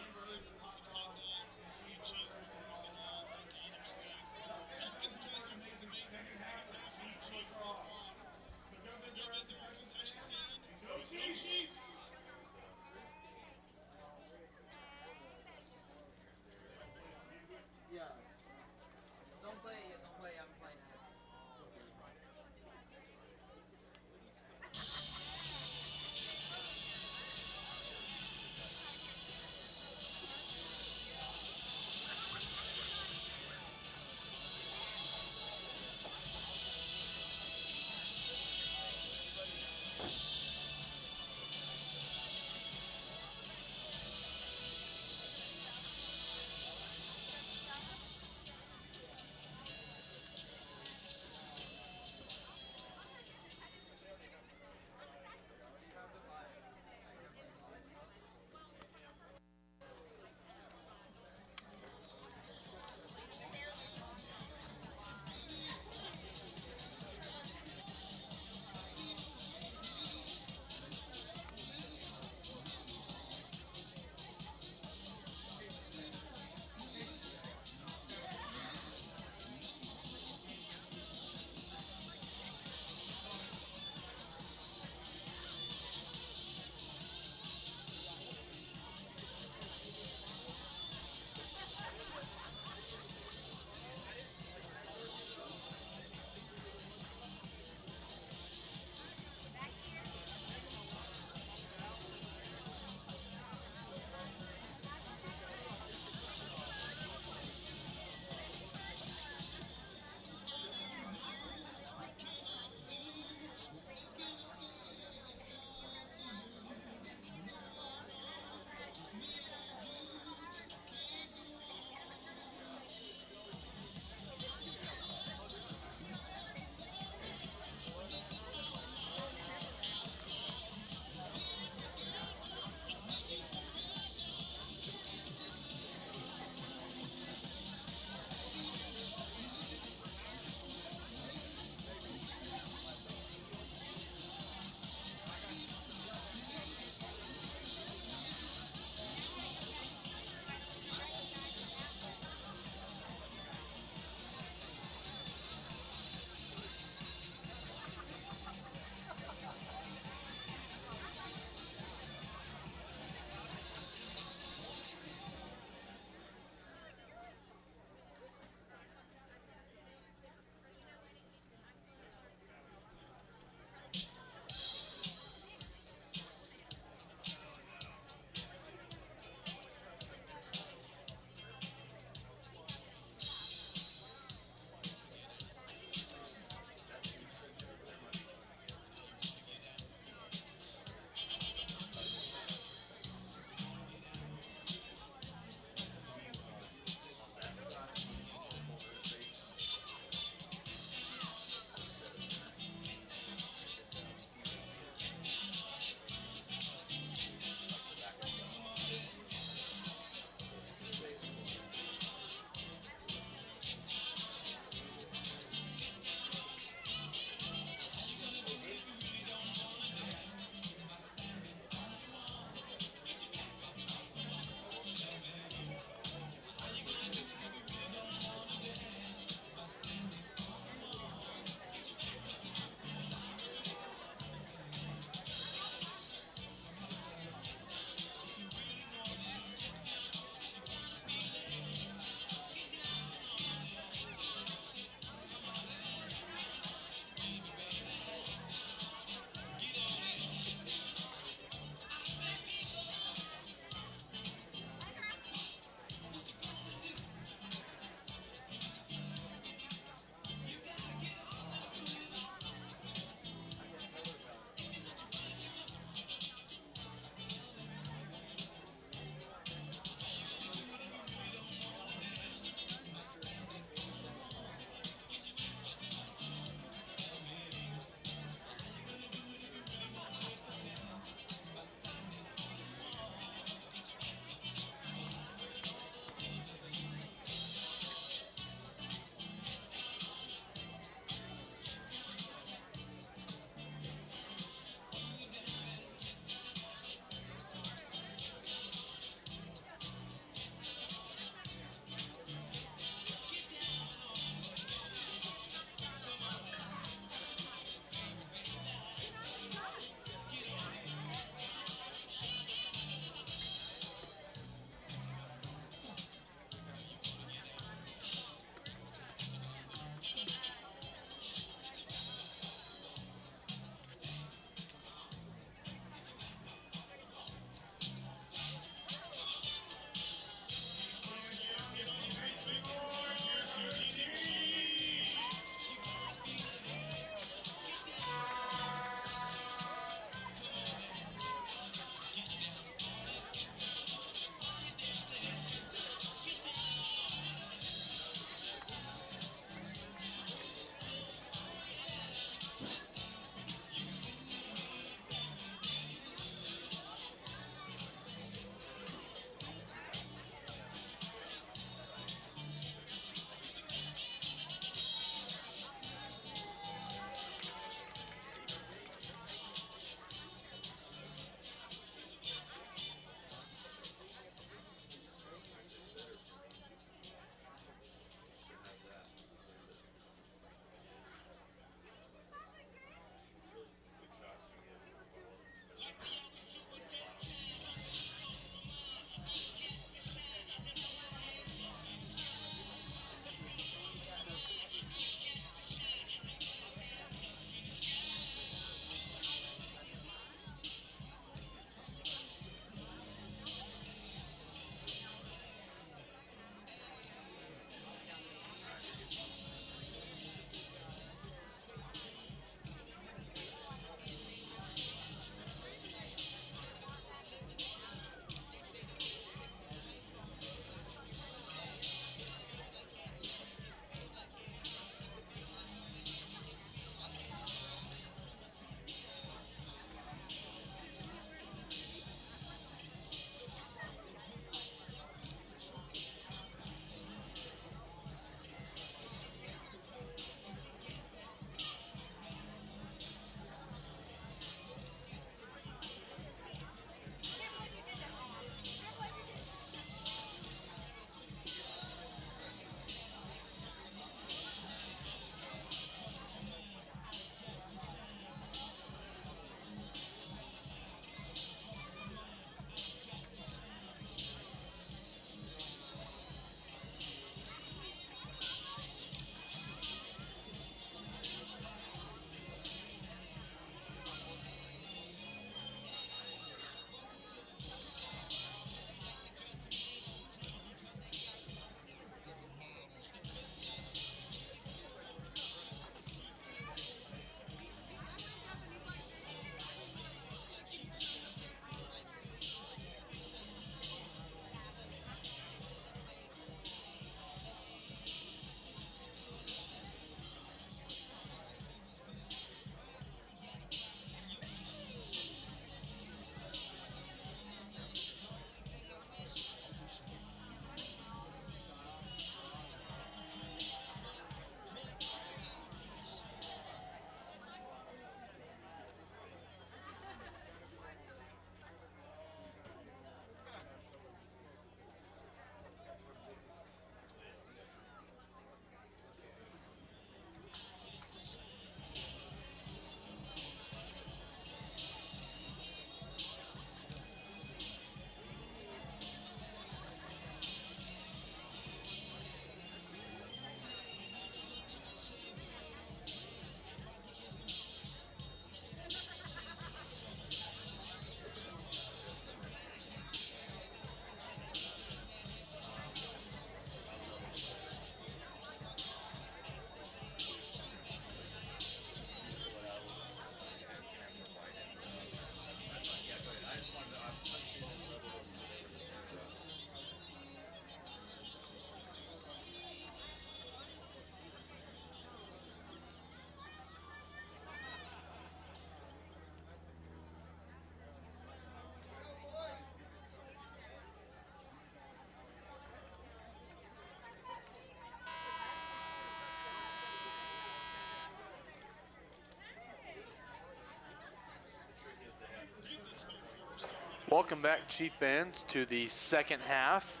Welcome back, Chief fans, to the second half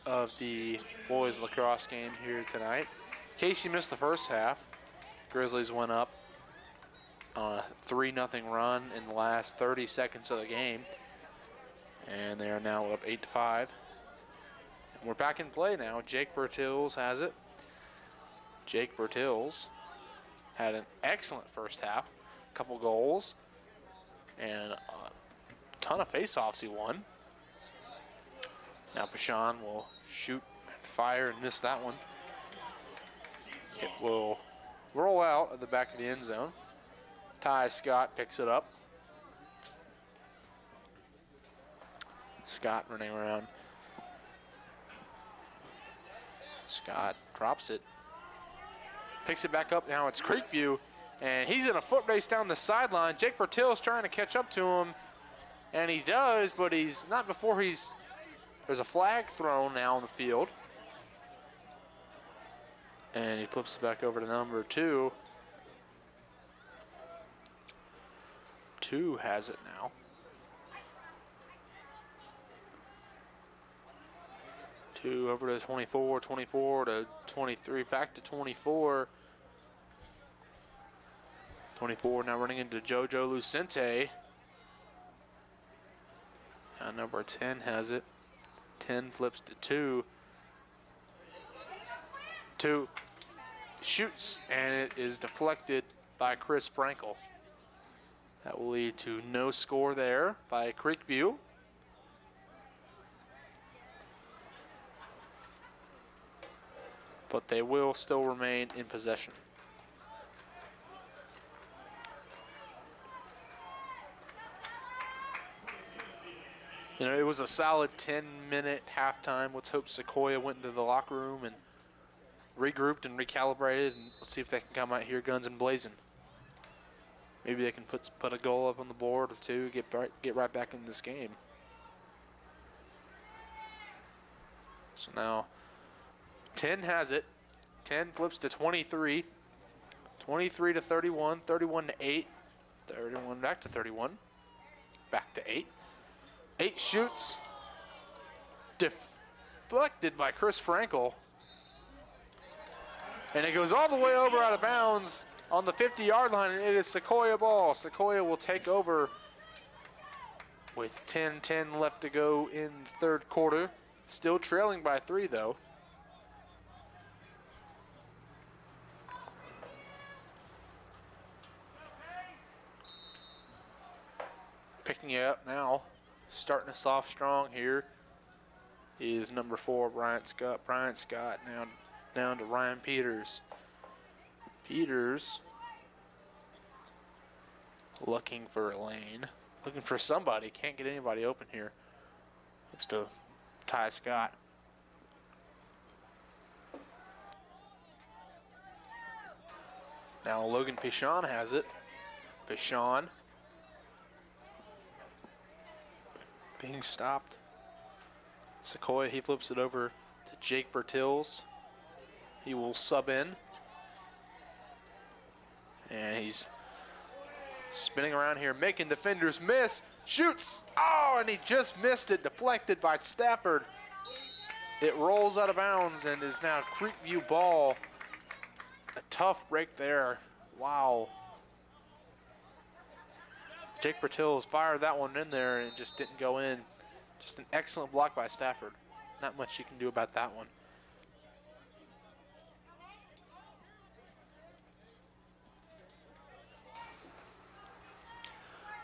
of the boys lacrosse game here tonight. In case you missed the first half, Grizzlies went up on a 3-0 run in the last 30 seconds of the game, and they are now up 8-5. And we're back in play now. Jake Bertils has it. Jake Bertils had an excellent first half, a couple goals, and a ton of face-offs he won. Now Pashon will shoot and fire and miss that one. It will roll out of the back of the end zone. Ty Scott picks it up. Scott running around. Scott drops it. Picks it back up. Now it's Creekview, and he's in a foot race down the sideline. Jake Bertils trying to catch up to him, and he does, but he's not before he's... There's a flag thrown now on the field. And he flips it back over to number 2. 2 has it now. 2 over to 24, 24 to 23, back to 24. 24 now running into Jojo Lucente. Now number 10 has it. 10 flips to 2. 2 shoots, and it is deflected by Chris Frankel. That will lead to no score there by Creekview. But they will still remain in possession. You know, it was a solid 10-minute halftime. Let's hope Sequoia went into the locker room and regrouped and recalibrated, and let's see if they can come out here guns and blazing. Maybe they can put a goal up on the board or two, get right back in this game. So now 10 has it. 10 flips to 23. 23 to 31. 31 to 8. 31 back to 31. Back to 8. 8 shoots. Deflected by Chris Frankel. And it goes all the way over out of bounds on the 50-yard line, and it is Sequoia ball. Sequoia will take over with 10-10 left to go in the third quarter. Still trailing by 3, though. Picking it up now, starting us off strong here, is number 4, Bryant Scott. Bryant Scott now down to Ryan Peters. Peters looking for a lane, looking for somebody. Can't get anybody open here. It's to Ty Scott. Now Logan Pichon has it. Pichon being stopped. Sequoia, he flips it over to Jake Bertils. He will sub in. And he's spinning around here, making defenders miss. Shoots! Oh, and he just missed it. Deflected by Stafford. It rolls out of bounds and is now Creekview ball. A tough break there. Wow. Jake Bertils fired that one in there and it just didn't go in. Just an excellent block by Stafford. Not much you can do about that one.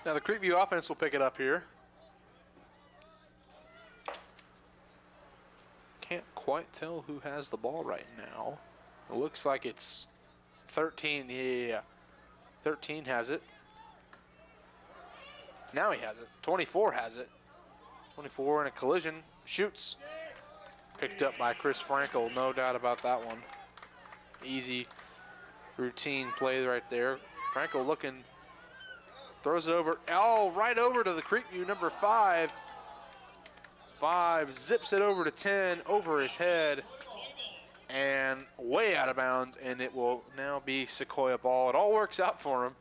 Now the Creekview offense will pick it up here. Can't quite tell who has the ball right now. It looks like it's 13. Yeah, 13 has it. Now he has it. 24 has it. 24 in a collision. Shoots. Picked up by Chris Frankel. No doubt about that one. Easy routine play right there. Frankel looking. Throws it over. Oh, right over to the Creekview number 5. 5 zips it over to 10 over his head and way out of bounds, and it will now be Sequoia ball. It all works out for him.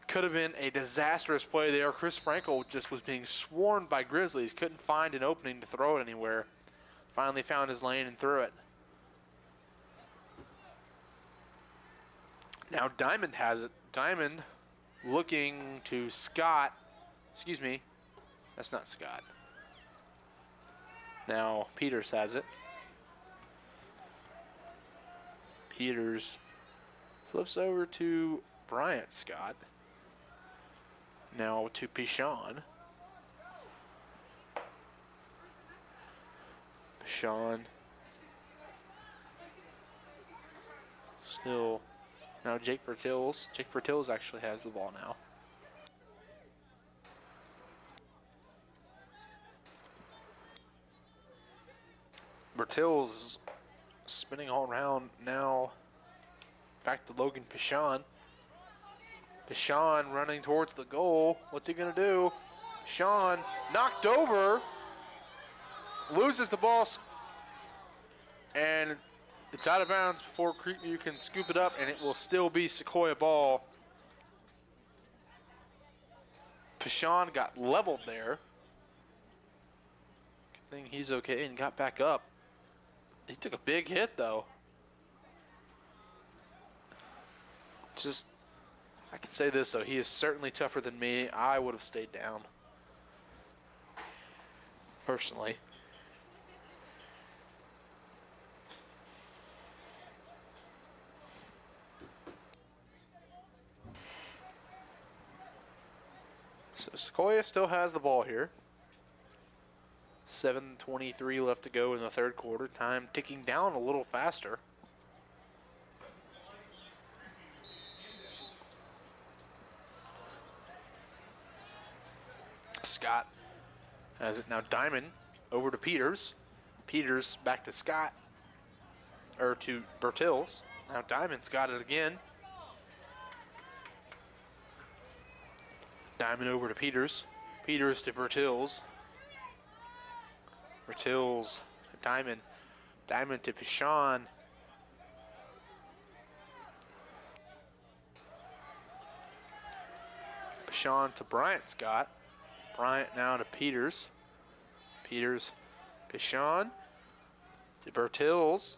Could have been a disastrous play there. Chris Frankel just was being swarmed by Grizzlies. Couldn't find an opening to throw it anywhere. Finally found his lane and threw it. Now Diamond has it. Diamond looking to Scott. Excuse me. That's not Scott. Now Peters has it. Peters flips over to Bryant Scott. Now to Pichon. Pichon. Still. Now Jake Bertils. Jake Bertils actually has the ball now. Bertils spinning all around now. Back to Logan Pichon. Pichon running towards the goal. What's he going to do? Pichon knocked over. Loses the ball. And it's out of bounds before Creekview can scoop it up, and it will still be Sequoia ball. Pichon got leveled there. Good thing he's okay and got back up. He took a big hit, though. Just, I can say this, though. He is certainly tougher than me. I would have stayed down. Personally. So Sequoia still has the ball here. 7:23 left to go in the third quarter. Time ticking down a little faster. Scott has it now. Diamond over to Peters. Peters back to Scott. Or to Bertils. Now Diamond's got it again. Diamond over to Peters. Peters to Bertils. Bertils to Diamond. Diamond to Pichon. Pichon to Bryant Scott. Bryant now to Peters. Peters, Pichon to Bertils.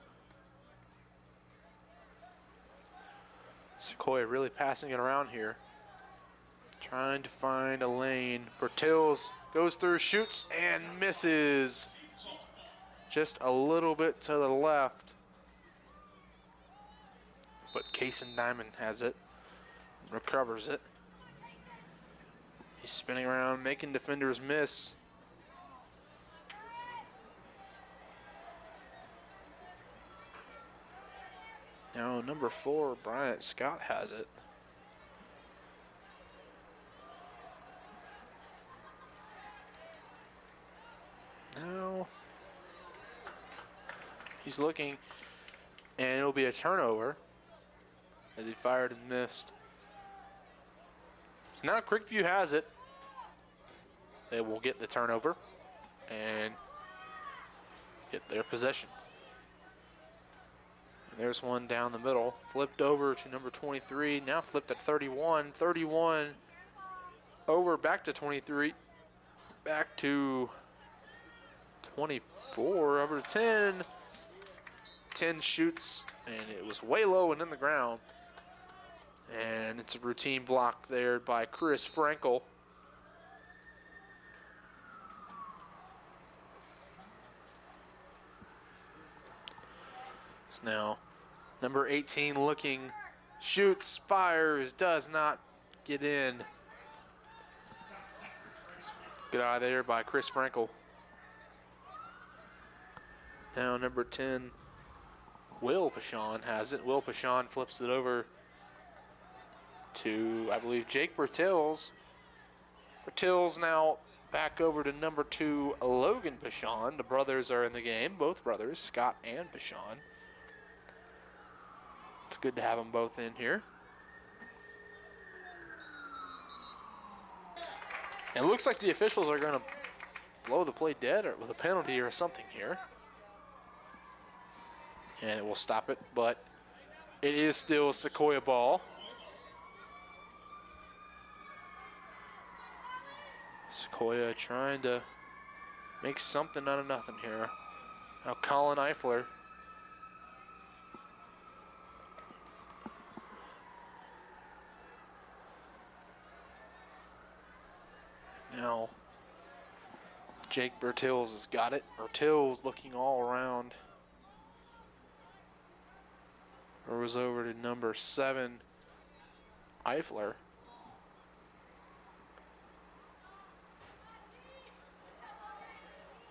Sequoia really passing it around here. Trying to find a lane. Bertils goes through, shoots, and misses. Just a little bit to the left. But Cason Diamond has it. Recovers it. He's spinning around, making defenders miss. Now number 4, Bryant Scott has it. Now he's looking, and it'll be a turnover as he fired and missed. So now Creekview has it. They will get the turnover and get their possession. And there's one down the middle. Flipped over to number 23. Now flipped at 31. 31 over back to 23. Back to 24 over 10. 10 shoots, and it was way low and in the ground. And it's a routine block there by Chris Frankel. So now, number 18 looking, shoots, fires, does not get in. Good eye there by Chris Frankel. Now number 10, Will Pichon has it. Will Pichon flips it over to, I believe, Jake Bertils. Bertils now back over to number 2, Logan Pichon. The brothers are in the game, both brothers, Scott and Pichon. It's good to have them both in here. And it looks like the officials are going to blow the play dead or with a penalty or something here. And it will stop it, but it is still Sequoia ball. Sequoia trying to make something out of nothing here. Now Colin Eifler. Now Jake Bertils has got it. Bertils looking all around. Throws over to number 7, Eifler.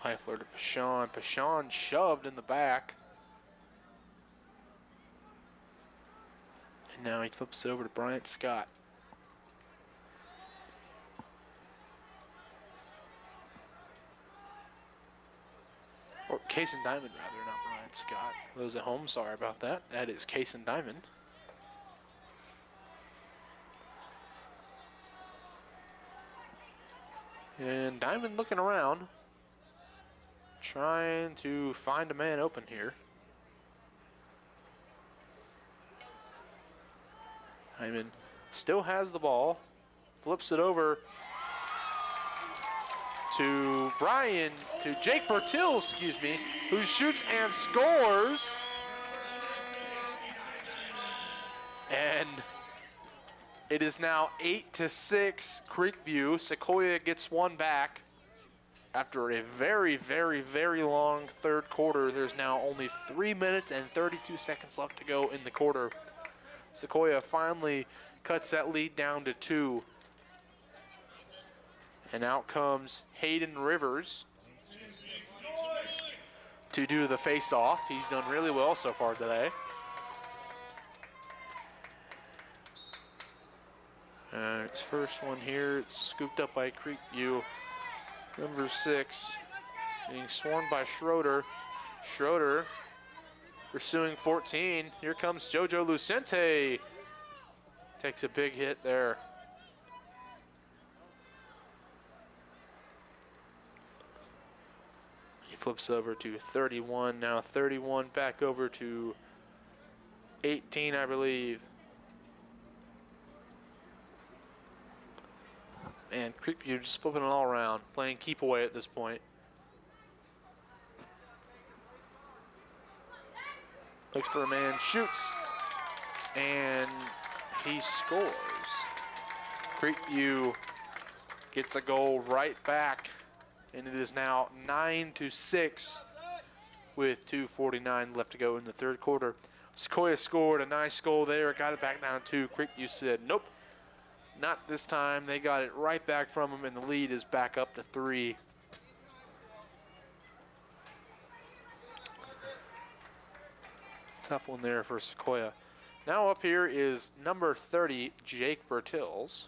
Eifler to Pashon. Pashon shoved in the back. And now he flips it over to Bryant Scott. Or Case and Diamond, rather, not Bryant Scott. Those at home, sorry about that. That is Case and Diamond. And Diamond looking around, trying to find a man open here. Diamond still has the ball, flips it over to Jake Bertils, who shoots and scores. And it is now 8-6 Creekview. Sequoia gets one back. After a very, very, very long third quarter, there's now only 3 minutes and 32 seconds left to go in the quarter. Sequoia finally cuts that lead down to 2. And out comes Hayden Rivers to do the face-off. He's done really well so far today. It's first one here. It's scooped up by Creekview. Number 6 being swarmed by Schroeder. Schroeder pursuing 14. Here comes Jojo Lucente. Takes a big hit there. He flips over to 31. Now 31 back over to 18, I believe. And Creekview just flipping it all around, playing keep away at this point. Looks for a man, shoots, and he scores. Creekview gets a goal right back, and it is now 9-6 with 2:49 left to go in the third quarter. Sequoia scored a nice goal there, got it back down to 2. Creekview said, nope. Not this time. They got it right back from him, and the lead is back up to 3. Tough one there for Sequoia. Now up here is number 30, Jake Bertils.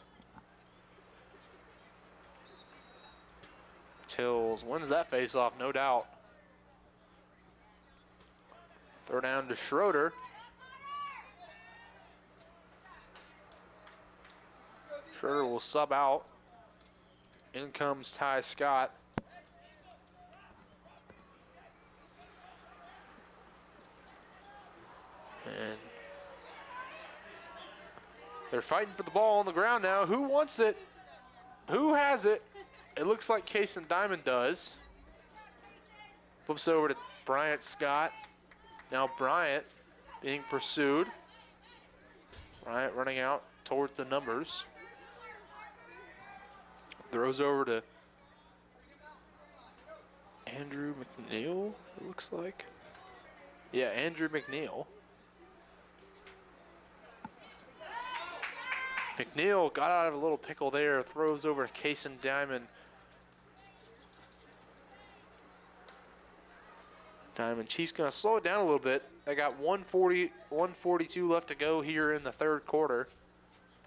Bertils wins that face-off, no doubt. Throw down to Schroeder. Schroeder will sub out. In comes Ty Scott. And they're fighting for the ball on the ground now. Who wants it? Who has it? It looks like Case and Diamond does. Flips over to Bryant Scott. Now Bryant being pursued. Bryant running out toward the numbers. Throws over to Andrew McNeil, it looks like. Yeah, Andrew McNeil. McNeil got out of a little pickle there, throws over to Case and Diamond. Diamond Chiefs gonna slow it down a little bit. They got 1:42 left to go here in the third quarter.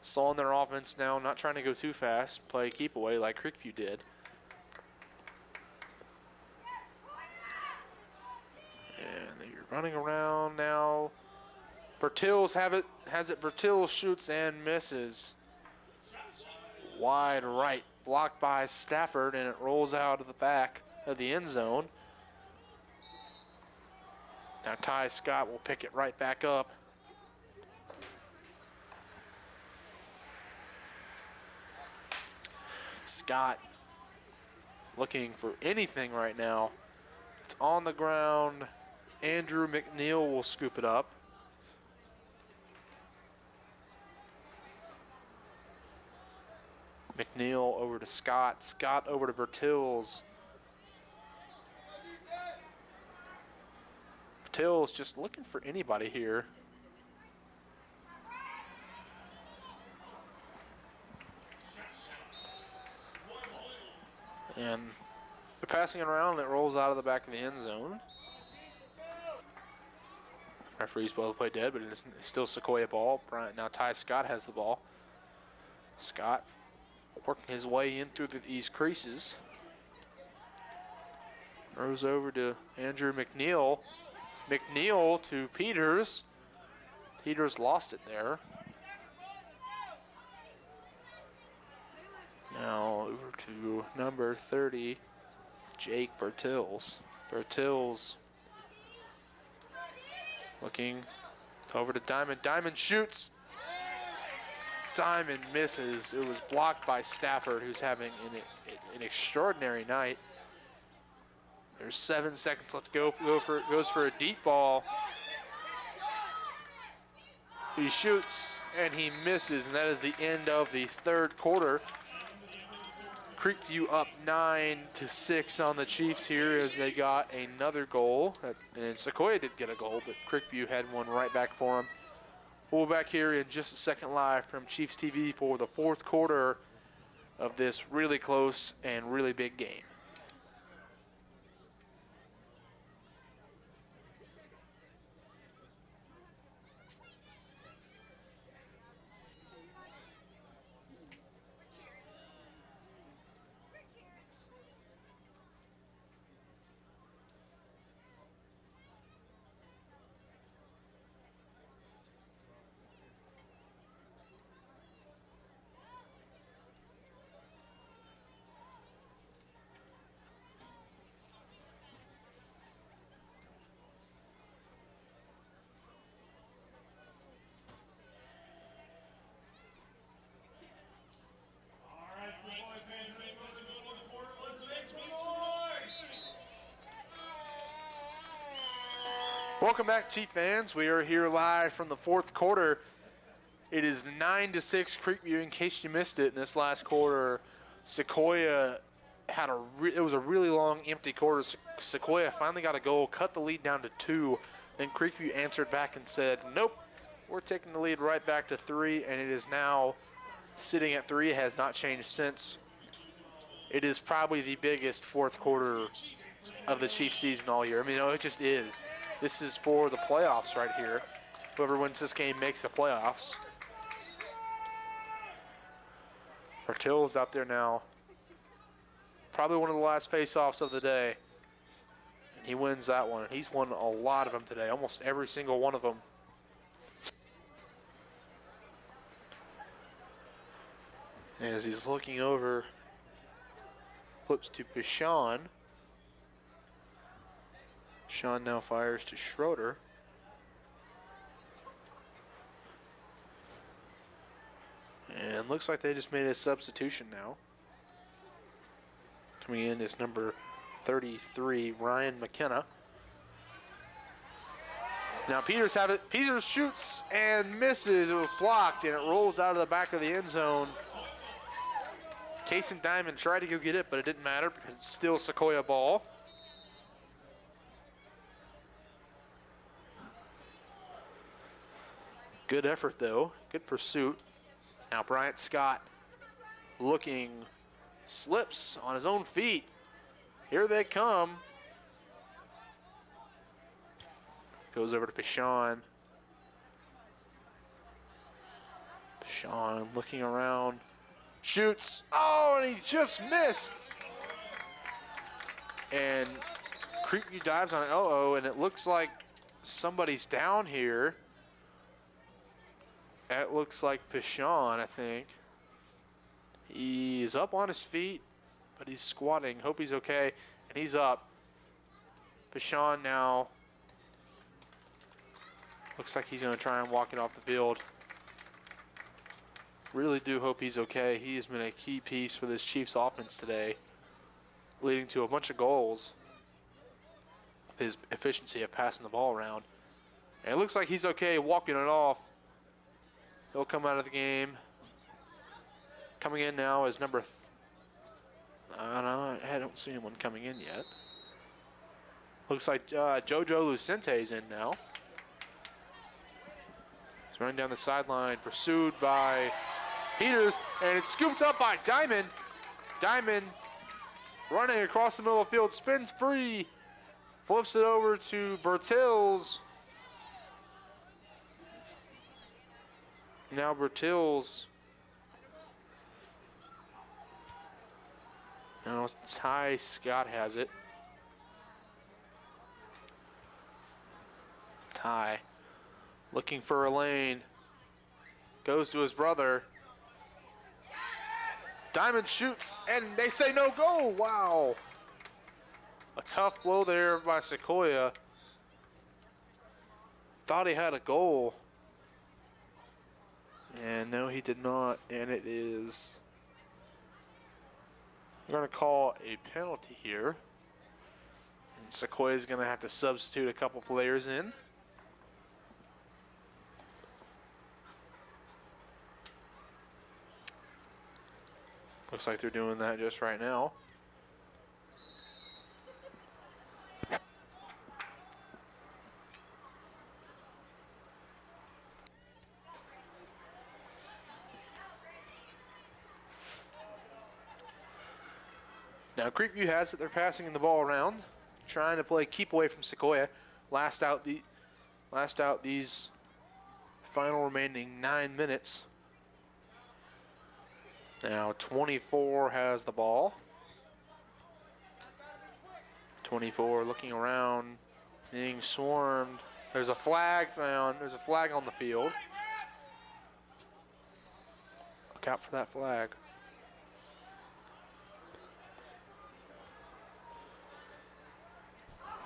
Slowing their offense now, not trying to go too fast, play keep away like Creekview did. And they're running around now. Bertils has it. Bertils shoots and misses. Wide right, blocked by Stafford, and it rolls out of the back of the end zone. Now Ty Scott will pick it right back up. Scott looking for anything right now. It's on the ground. Andrew McNeil will scoop it up. McNeil over to Scott. Scott over to Bertils. Bertils just looking for anybody here. And they're passing it around and it rolls out of the back of the end zone. Referees both play dead, but it's still Sequoia ball. Now Ty Scott has the ball. Scott working his way in through these creases. Throws over to Andrew McNeil. McNeil to Peters. Peters lost it there. Now over to number 30, Jake Bertils. Bertils looking over to Diamond. Diamond shoots. Diamond misses. It was blocked by Stafford, who's having an extraordinary night. There's 7 seconds left to go. Goes for a deep ball. He shoots and he misses, and that is the end of the third quarter. Creekview up 9-6 on the Chiefs here as they got another goal. And Sequoia did get a goal, but Creekview had one right back for him. We'll be back here in just a second live from Chiefs TV for the fourth quarter of this really close and really big game. Welcome back, Chief fans. We are here live from the fourth quarter. It is 9-6 Creekview. In case you missed it, in this last quarter, Sequoia had it was a really long empty quarter. Sequoia finally got a goal, cut the lead down to 2. Then Creekview answered back and said, nope, we're taking the lead right back to 3, and it is now sitting at 3. It has not changed since. It is probably the biggest fourth quarter of the Chiefs season all year. I mean, it just is. This is for the playoffs right here. Whoever wins this game makes the playoffs. Bertils out there now. Probably one of the last face-offs of the day. And he wins that one. He's won a lot of them today, almost every single one of them. As he's looking over, flips to Bashan. Sean now fires to Schroeder. And looks like they just made a substitution now. Coming in is number 33, Ryan McKenna. Now Peters have it. Peters shoots and misses. It was blocked and it rolls out of the back of the end zone. Kason Diamond tried to go get it, but it didn't matter because it's still Sequoia ball. Good effort, though. Good pursuit. Now Bryant Scott looking, slips on his own feet. Here they come. Goes over to Bashan. Bashan looking around. Shoots. Oh, and he just missed. And Creekview dives on it. Uh-oh, and it looks like somebody's down here. That looks like Bashan, I think. He's up on his feet, but he's squatting. Hope he's okay. And he's up. Bashan now looks like he's going to try and walk it off the field. Really do hope he's okay. He has been a key piece for this Chiefs offense today. leading to a bunch of goals. His efficiency of passing the ball around. And it looks like he's okay walking it off. He'll come out of the game. Coming in now is number... I don't know. I don't see anyone coming in yet. Looks like Jojo Lucente's in now. He's running down the sideline, pursued by Peters, and it's scooped up by Diamond. Diamond running across the middle of the field, spins free, flips it over to Bertils. Now Bertils. Now Ty Scott has it. Ty looking for a lane. Goes to his brother. Diamond shoots, and they say no goal. Wow. A tough blow there by Sequoia. Thought he had a goal. And no, he did not. And it is... We're going to call a penalty here. And Sequoia's going to have to substitute a couple players in. Looks like they're doing that just right now. Now Creekview has it. They're passing the ball around, trying to play keep away from Sequoia. Last out these final remaining 9 minutes. Now 24 has the ball. 24 looking around, being swarmed. There's a flag down. There's a flag on the field. Look out for that flag.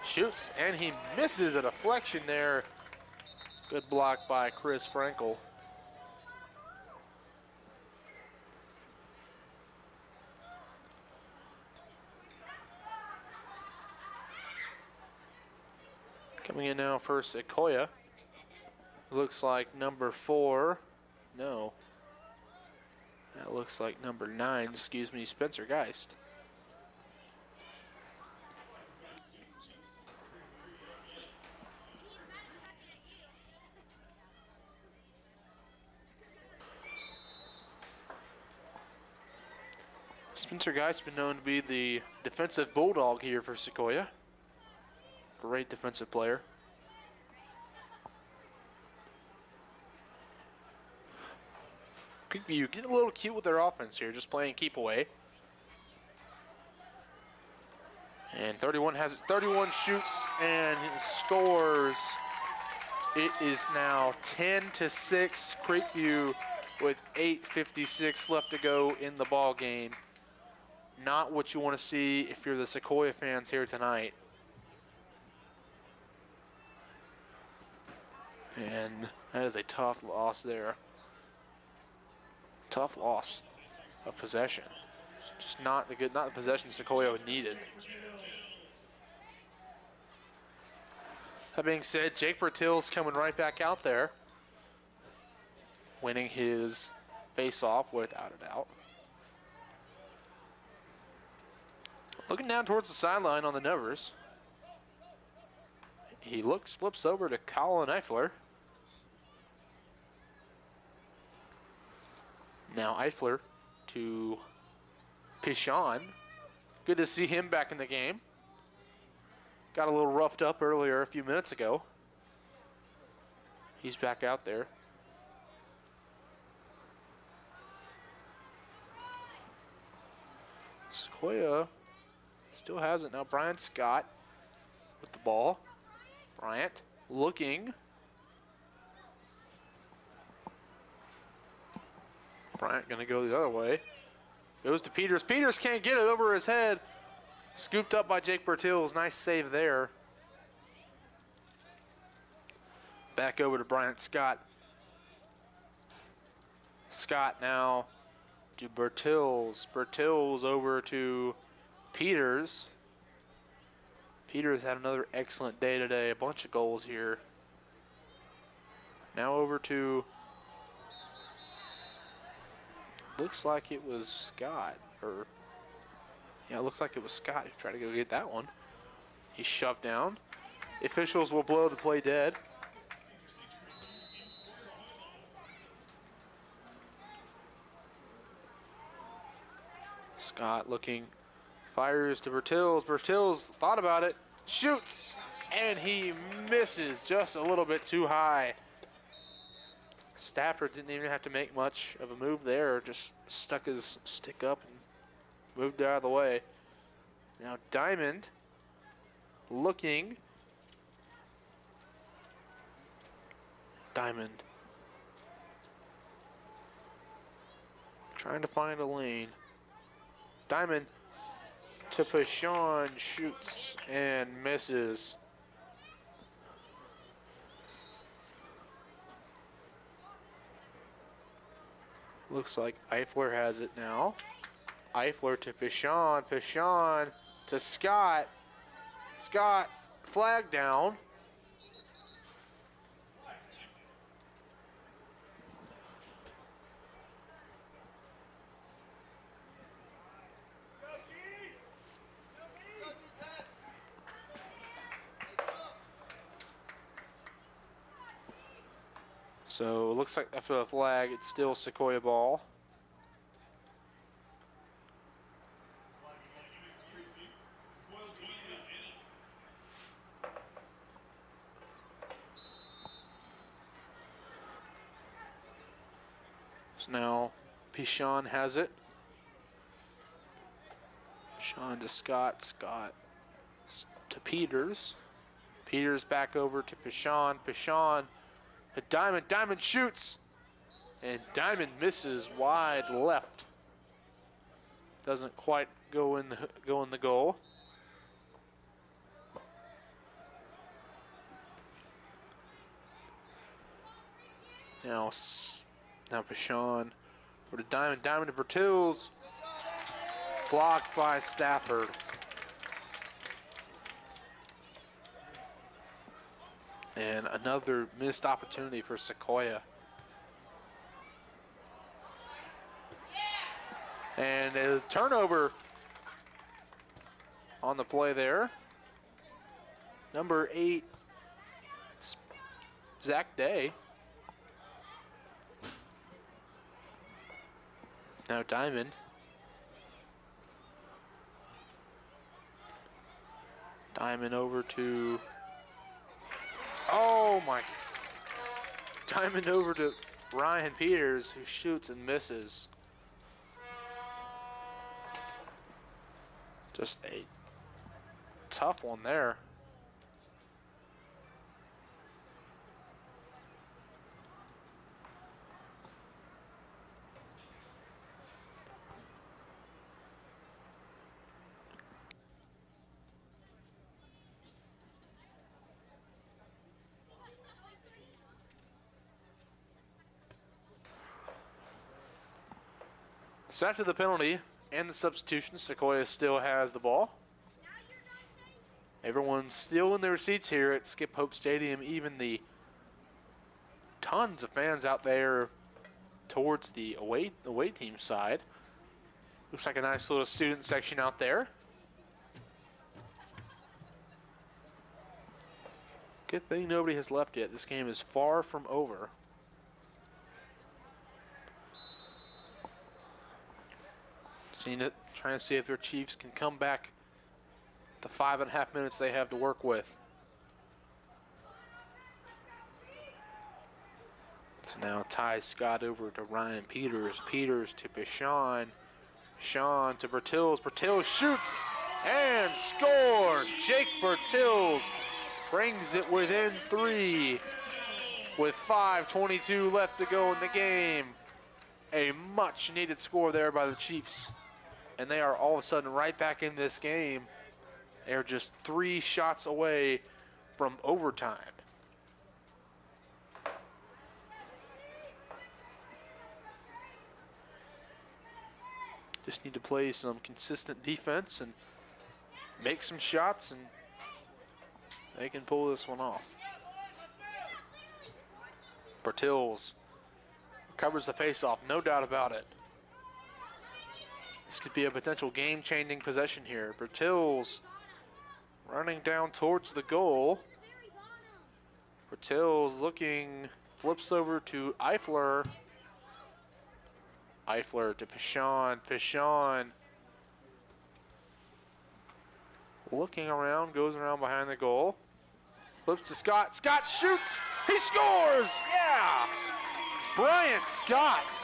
Shoots, and he misses a deflection there. Good block by Chris Frankel. Coming in now for Sequoia. Looks like number 4. No. That looks like number 9, excuse me, Spencer Geist. Spencer Geist has been known to be the defensive bulldog here for Sequoia. Great defensive player. Creekview getting a little cute with their offense here, just playing keep away. And 31 has it. 31 shoots and scores. It is now 10-6 Creekview with 8:56 left to go in the ball game. Not what you want to see if you're the Sequoia fans here tonight. And that is a tough loss there. Tough loss of possession. Just not the possession Sequoia needed. That being said, Jake Bertils coming right back out there, winning his face-off without a doubt. Looking down towards the sideline on the Nevers. He flips over to Colin Eifler. Now Eifler to Pichon. Good to see him back in the game. Got a little roughed up earlier a few minutes ago. He's back out there. Sequoia still has it now. Brian Scott with the ball. Bryant looking. Bryant going to go the other way. Goes to Peters. Peters can't get it over his head. Scooped up by Jake Bertils. Nice save there. Back over to Bryant Scott. Scott now to Bertils. Bertils over to Peters. Peters had another excellent day today. A bunch of goals here. Now over to, looks like it was Scott. Yeah, it looks like it was Scott who tried to go get that one. He's shoved down. Officials will blow the play dead. Scott looking, fires to Bertils. Bertils thought about it, shoots, and he misses just a little bit too high. Stafford didn't even have to make much of a move there, just stuck his stick up and moved out of the way. Now Diamond looking. Diamond trying to find a lane. Diamond to Pashon, shoots and misses. Looks like Eifler has it now. Eifler to Pashon, Pashon to Scott. Scott, flag down. So it looks like after the flag, it's still Sequoia ball. So now Pichon has it. Pichon to Scott, Scott to Peters. Peters back over to Pichon, Pichon to Diamond, Diamond shoots, and Diamond misses wide left. Doesn't quite go in the goal. Now Pichon over to Diamond, Diamond to Bertils, blocked by Stafford. And another missed opportunity for Sequoia. And a turnover on the play there. Number 8, Zach Day. Now Diamond. Diamond over to, oh my. Diamond over to Ryan Peters, who shoots and misses. Just a tough one there. So after the penalty and the substitution, Sequoia still has the ball. Everyone's still in their seats here at Skip Hope Stadium, even the tons of fans out there towards the away team side. Looks like a nice little student section out there. Good thing nobody has left yet. This game is far from over. Seen it, trying to see if their Chiefs can come back the 5.5 minutes they have to work with. So now Ty Scott over to Ryan Peters. Peters to Pichon. Pichon to Bertils. Bertils shoots and scores. Jake Bertils brings it within 3 with 5:22 left to go in the game. A much needed score there by the Chiefs. And they are all of a sudden right back in this game. They are just 3 shots away from overtime. Just need to play some consistent defense and make some shots, and they can pull this one off. Bertils covers the faceoff, no doubt about it. This could be a potential game-changing possession here. Bertils running down towards the goal. Bertils looking, flips over to Eifler. Eifler to Pichon. Pichon looking around, goes around behind the goal. Flips to Scott. Scott shoots. He scores. Yeah. Bryant Scott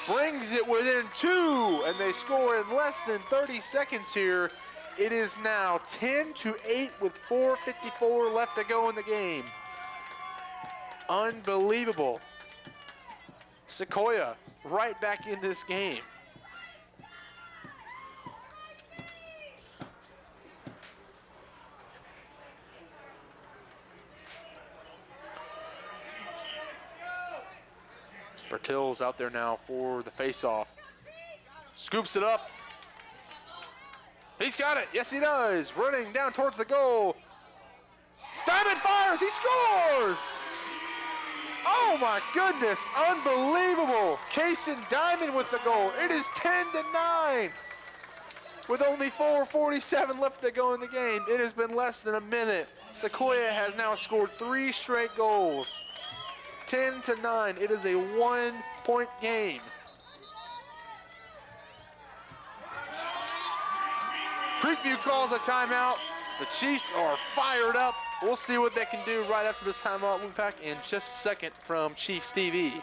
brings it within 2, and they score in less than 30 seconds here. It is now 10-8 with 4:54 left to go in the game. Unbelievable. Sequoia right back in this game. Bertils out there now for the face-off. Scoops it up. He's got it. Yes, he does. Running down towards the goal. Diamond fires. He scores. Oh, my goodness. Unbelievable. Kaysen Diamond with the goal. It is 10-9. With only 4:47 left to go in the game. It has been less than a minute. Sequoia has now scored 3 straight goals. 10-9. It is a 1-point game. Creekview calls a timeout. The Chiefs are fired up. We'll see what they can do right after this timeout. We'll be back in just a second from Chiefs TV.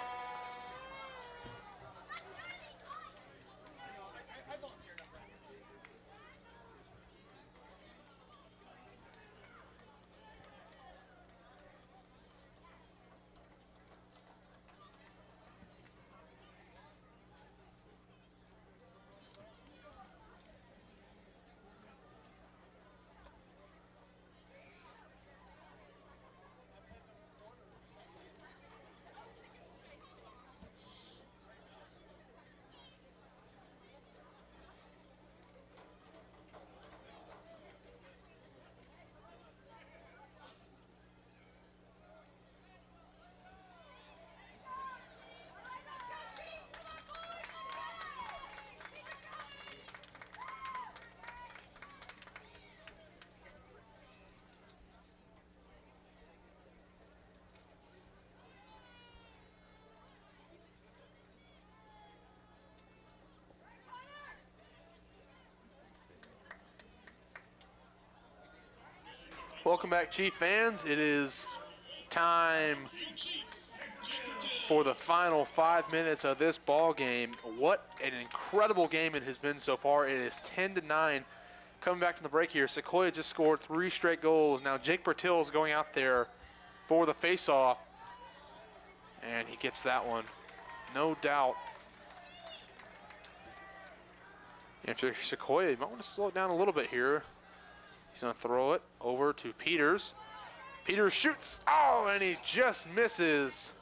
Welcome back, Chief fans. It is time for the final 5 minutes of this ball game. What an incredible game it has been so far. It is 10-9. Coming back from the break here, Sequoia just scored 3 straight goals. Now Jake Bertils going out there for the faceoff, and he gets that one, no doubt. If you're Sequoia, you might want to slow it down a little bit here. He's going to throw it over to Peters. Peters shoots. Oh, and he just misses.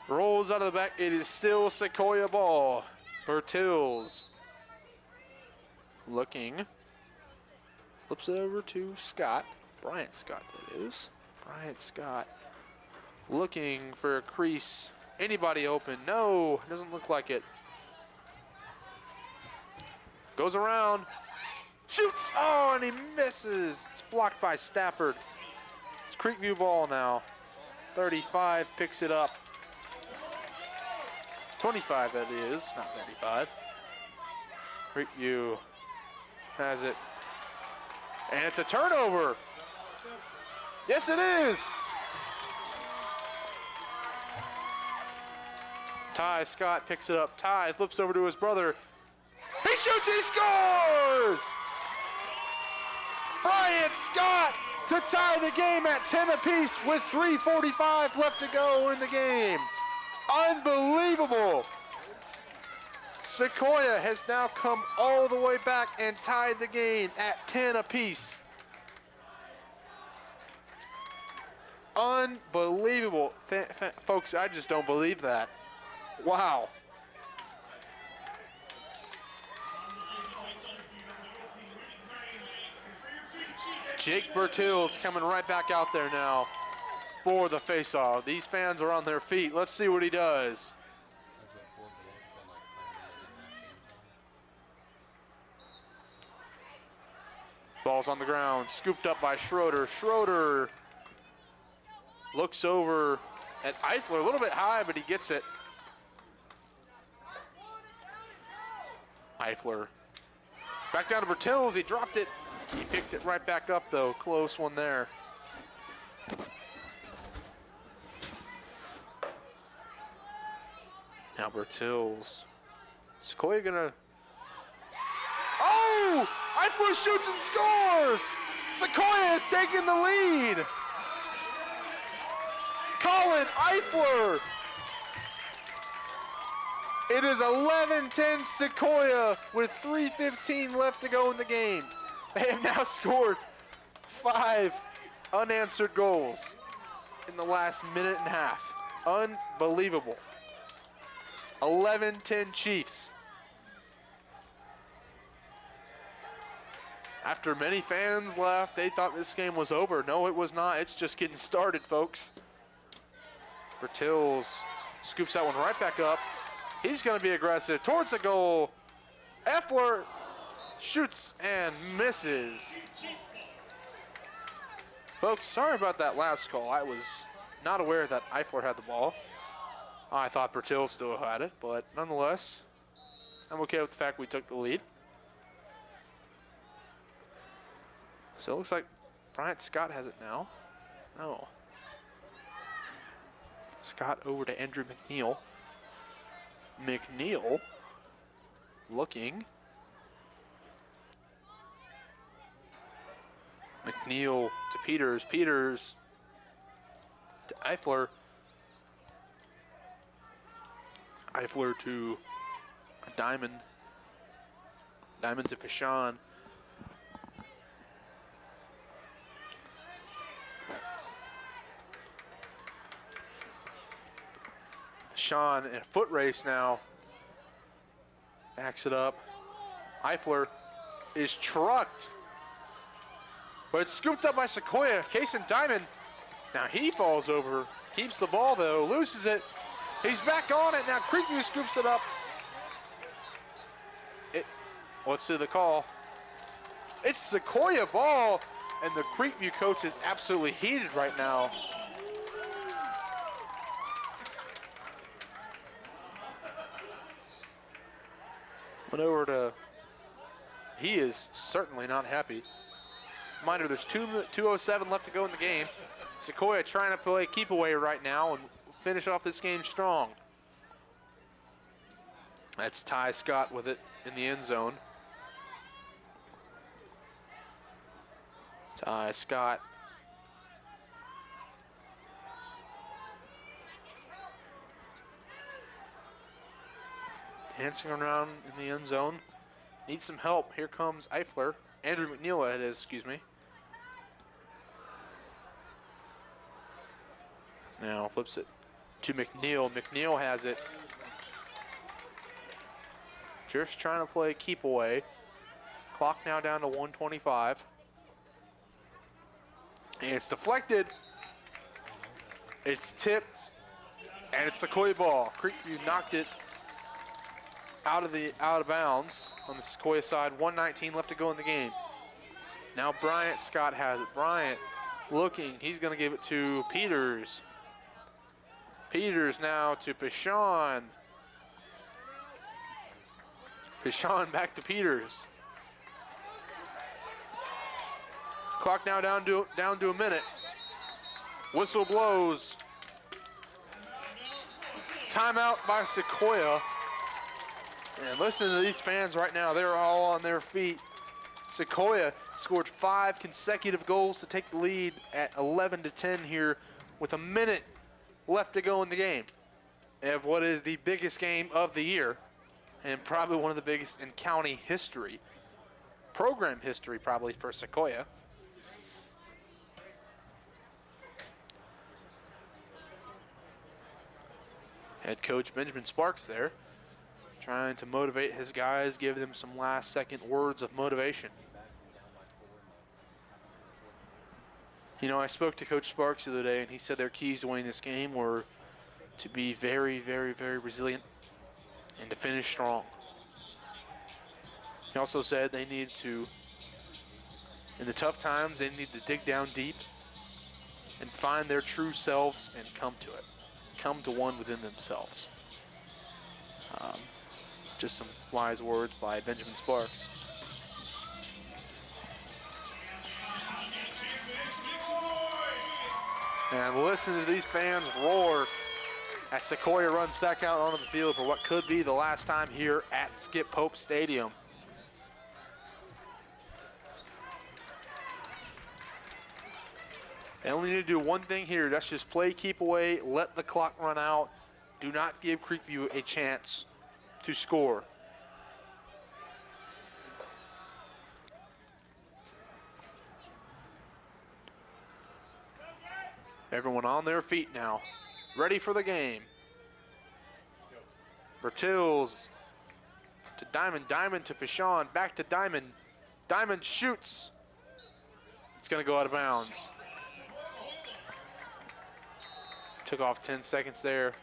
Rolls out of the back. It is still Sequoia ball. Bertils looking. Flips it over to Scott. Bryant Scott, that is. Bryant Scott looking for a crease. Anybody open? No, doesn't look like it. Goes around. Shoots, oh, and he misses. It's blocked by Stafford. It's Creekview ball now. 35 picks it up. 25, that is, not 35. Creekview has it. And it's a turnover. Yes, it is. Ty Scott picks it up. Ty flips over to his brother. He shoots, he scores! Bryant Scott to tie the game at 10 apiece with 3:45 left to go in the game. Unbelievable. Sequoia has now come all the way back and tied the game at 10 apiece. Unbelievable. Folks, I just don't believe that. Wow. Jake Bertils coming right back out there now for the faceoff. These fans are on their feet. Let's see what he does. Ball's on the ground, scooped up by Schroeder. Schroeder looks over at Eifler, a little bit high, but he gets it. Eifler back down to Bertils, he dropped it. He picked it right back up though, close one there. Now Bertils. Sequoia gonna, oh! Eifler shoots and scores! Sequoia has taken the lead! Colin Eifler! It is 11-10 Sequoia with 3:15 left to go in the game. They have now scored 5 unanswered goals in the last minute and a half. Unbelievable. 11-10 Chiefs. After many fans left, they thought this game was over. No, it was not. It's just getting started, folks. Bertils scoops that one right back up. He's going to be aggressive towards the goal. Eifler shoots and misses. Folks, sorry about that last call. I was not aware that Eifler had the ball. I thought Bertils still had it, but nonetheless, I'm okay with the fact we took the lead. So it looks like Bryant Scott has it now. Oh. Scott over to Andrew McNeil. McNeil looking. McNeil to Peters. Peters to Eifler. Eifler to Diamond. Diamond to Pichon. Sean in a foot race now. Backs it up. Eifler is trucked. But it's scooped up by Sequoia. Kason Diamond. Now he falls over. Keeps the ball though. Loses it. He's back on it. Now Creekview scoops it up. Let's see the call. It's Sequoia ball. And the Creekview coach is absolutely heated right now. Went over to, he is certainly not happy. Reminder, there's 2:07 left to go in the game. Sequoia trying to play keep away right now and finish off this game strong. That's Ty Scott with it in the end zone. Ty Scott. Dancing around in the end zone. Needs some help. Here comes Eifler. Andrew McNeil it is, excuse me. Now flips it to McNeil. McNeil has it. Just trying to play keep away. Clock now down to 1:25. And it's deflected. It's tipped. And it's the Sequoia ball. Creekview knocked it out of bounds on the Sequoia side. 1:19 left to go in the game. Now Bryant Scott has it. Bryant looking. He's going to give it to Peters. Peters now to Pichon. Pichon back to Peters. Clock now down to a minute. Whistle blows. Timeout by Sequoia. And listen to these fans right now. They're all on their feet. Sequoia scored 5 consecutive goals to take the lead at 11-10 here with a minute left to go in the game of what is the biggest game of the year and probably one of the biggest in county history. Program history probably for Sequoia. Head coach Benjamin Sparks there, trying to motivate his guys, give them some last second words of motivation. You know, I spoke to Coach Sparks the other day, and he said their keys to winning this game were to be very, very, very resilient and to finish strong. He also said they need to, in the tough times, they need to dig down deep and find their true selves and come to it. Come to one within themselves. Just some wise words by Benjamin Sparks. And listen to these fans roar as Sequoia runs back out onto the field for what could be the last time here at Skip Pope Stadium. They only need to do one thing here. That's just play, keep away, let the clock run out. Do not give Creekview a chance to score. Everyone on their feet now, ready for the game. Bertils to Diamond, Diamond to Pichon, back to Diamond. Diamond shoots. It's gonna go out of bounds. Took off 10 seconds there.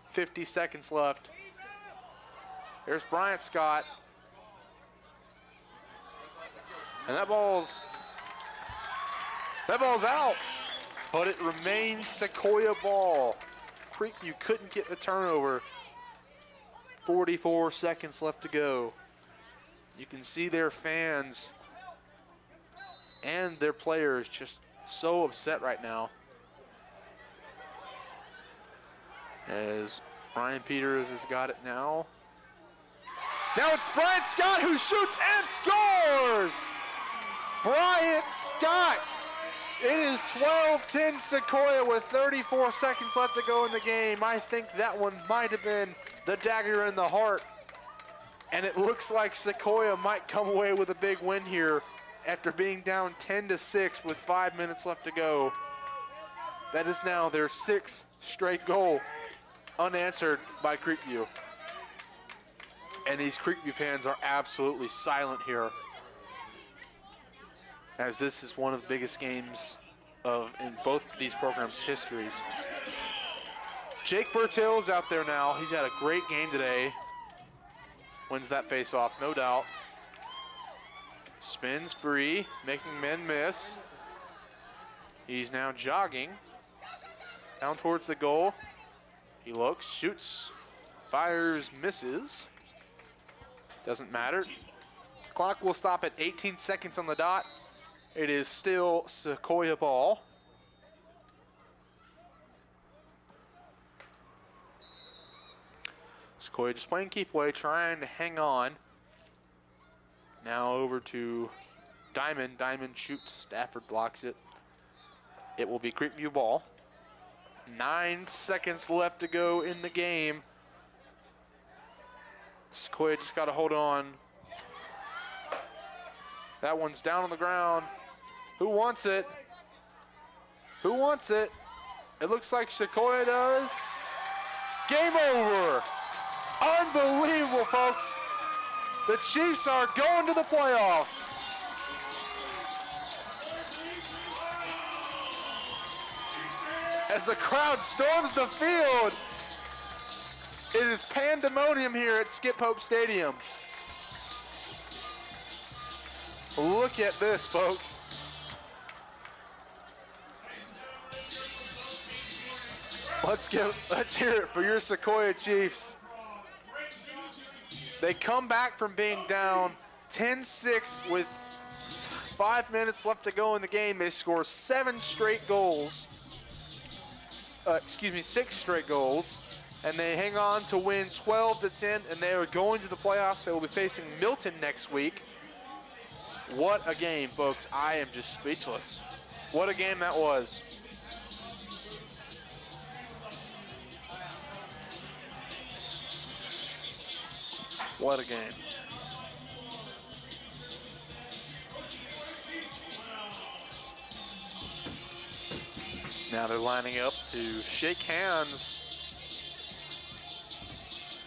50 seconds left. There's Bryant Scott. And that ball's out. But it remains Sequoia ball. Creekview couldn't get the turnover. 44 seconds left to go. You can see their fans and their players just so upset right now. As Brian Peters has got it now. Now it's Bryant Scott who shoots and scores! Bryant Scott! It is 12-10 Sequoia with 34 seconds left to go in the game. I think that one might have been the dagger in the heart. And it looks like Sequoia might come away with a big win here after being down 10-6 with 5 minutes left to go. That is now their 6th straight goal unanswered by Creekview. And these Creekview fans are absolutely silent here, as this is one of the biggest games in both these programs' histories. Jake Bertill's out there now. He's had a great game today. Wins that face-off, no doubt. Spins free, making men miss. He's now jogging down towards the goal. He looks, shoots, fires, misses. Doesn't matter. Clock will stop at 18 seconds on the dot. It is still Sequoia ball. Sequoia just playing keep away, trying to hang on. Now over to Diamond. Diamond shoots, Stafford blocks it. It will be Creekview ball. 9 seconds left to go in the game. Sequoia just got to hold on. That one's down on the ground. Who wants it? Who wants it? It looks like Sequoia does. Game over. Unbelievable, folks. The Chiefs are going to the playoffs. As the crowd storms the field, it is pandemonium here at Skip Pope Stadium. Look at this, folks. Let's hear it for your Sequoia Chiefs. They come back from being down 10-6 with 5 minutes left to go in the game. They score 6 straight goals. And they hang on to win 12-10, and they are going to the playoffs. They will be facing Milton next week. What a game, folks. I am just speechless. What a game that was. What a game. Now they're lining up to shake hands,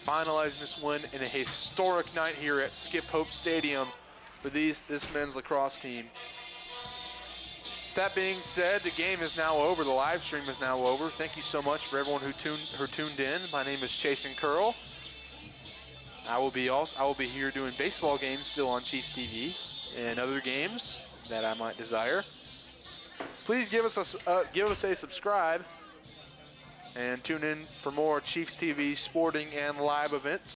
finalizing this win in a historic night here at Skip Pope Stadium for this men's lacrosse team. That being said, the game is now over. The live stream is now over. Thank you so much for everyone who tuned in. My name is Chasen Curl. I will be here doing baseball games still on Chiefs TV and other games that I might desire. Please give us a subscribe and tune in for more Chiefs TV sporting and live events.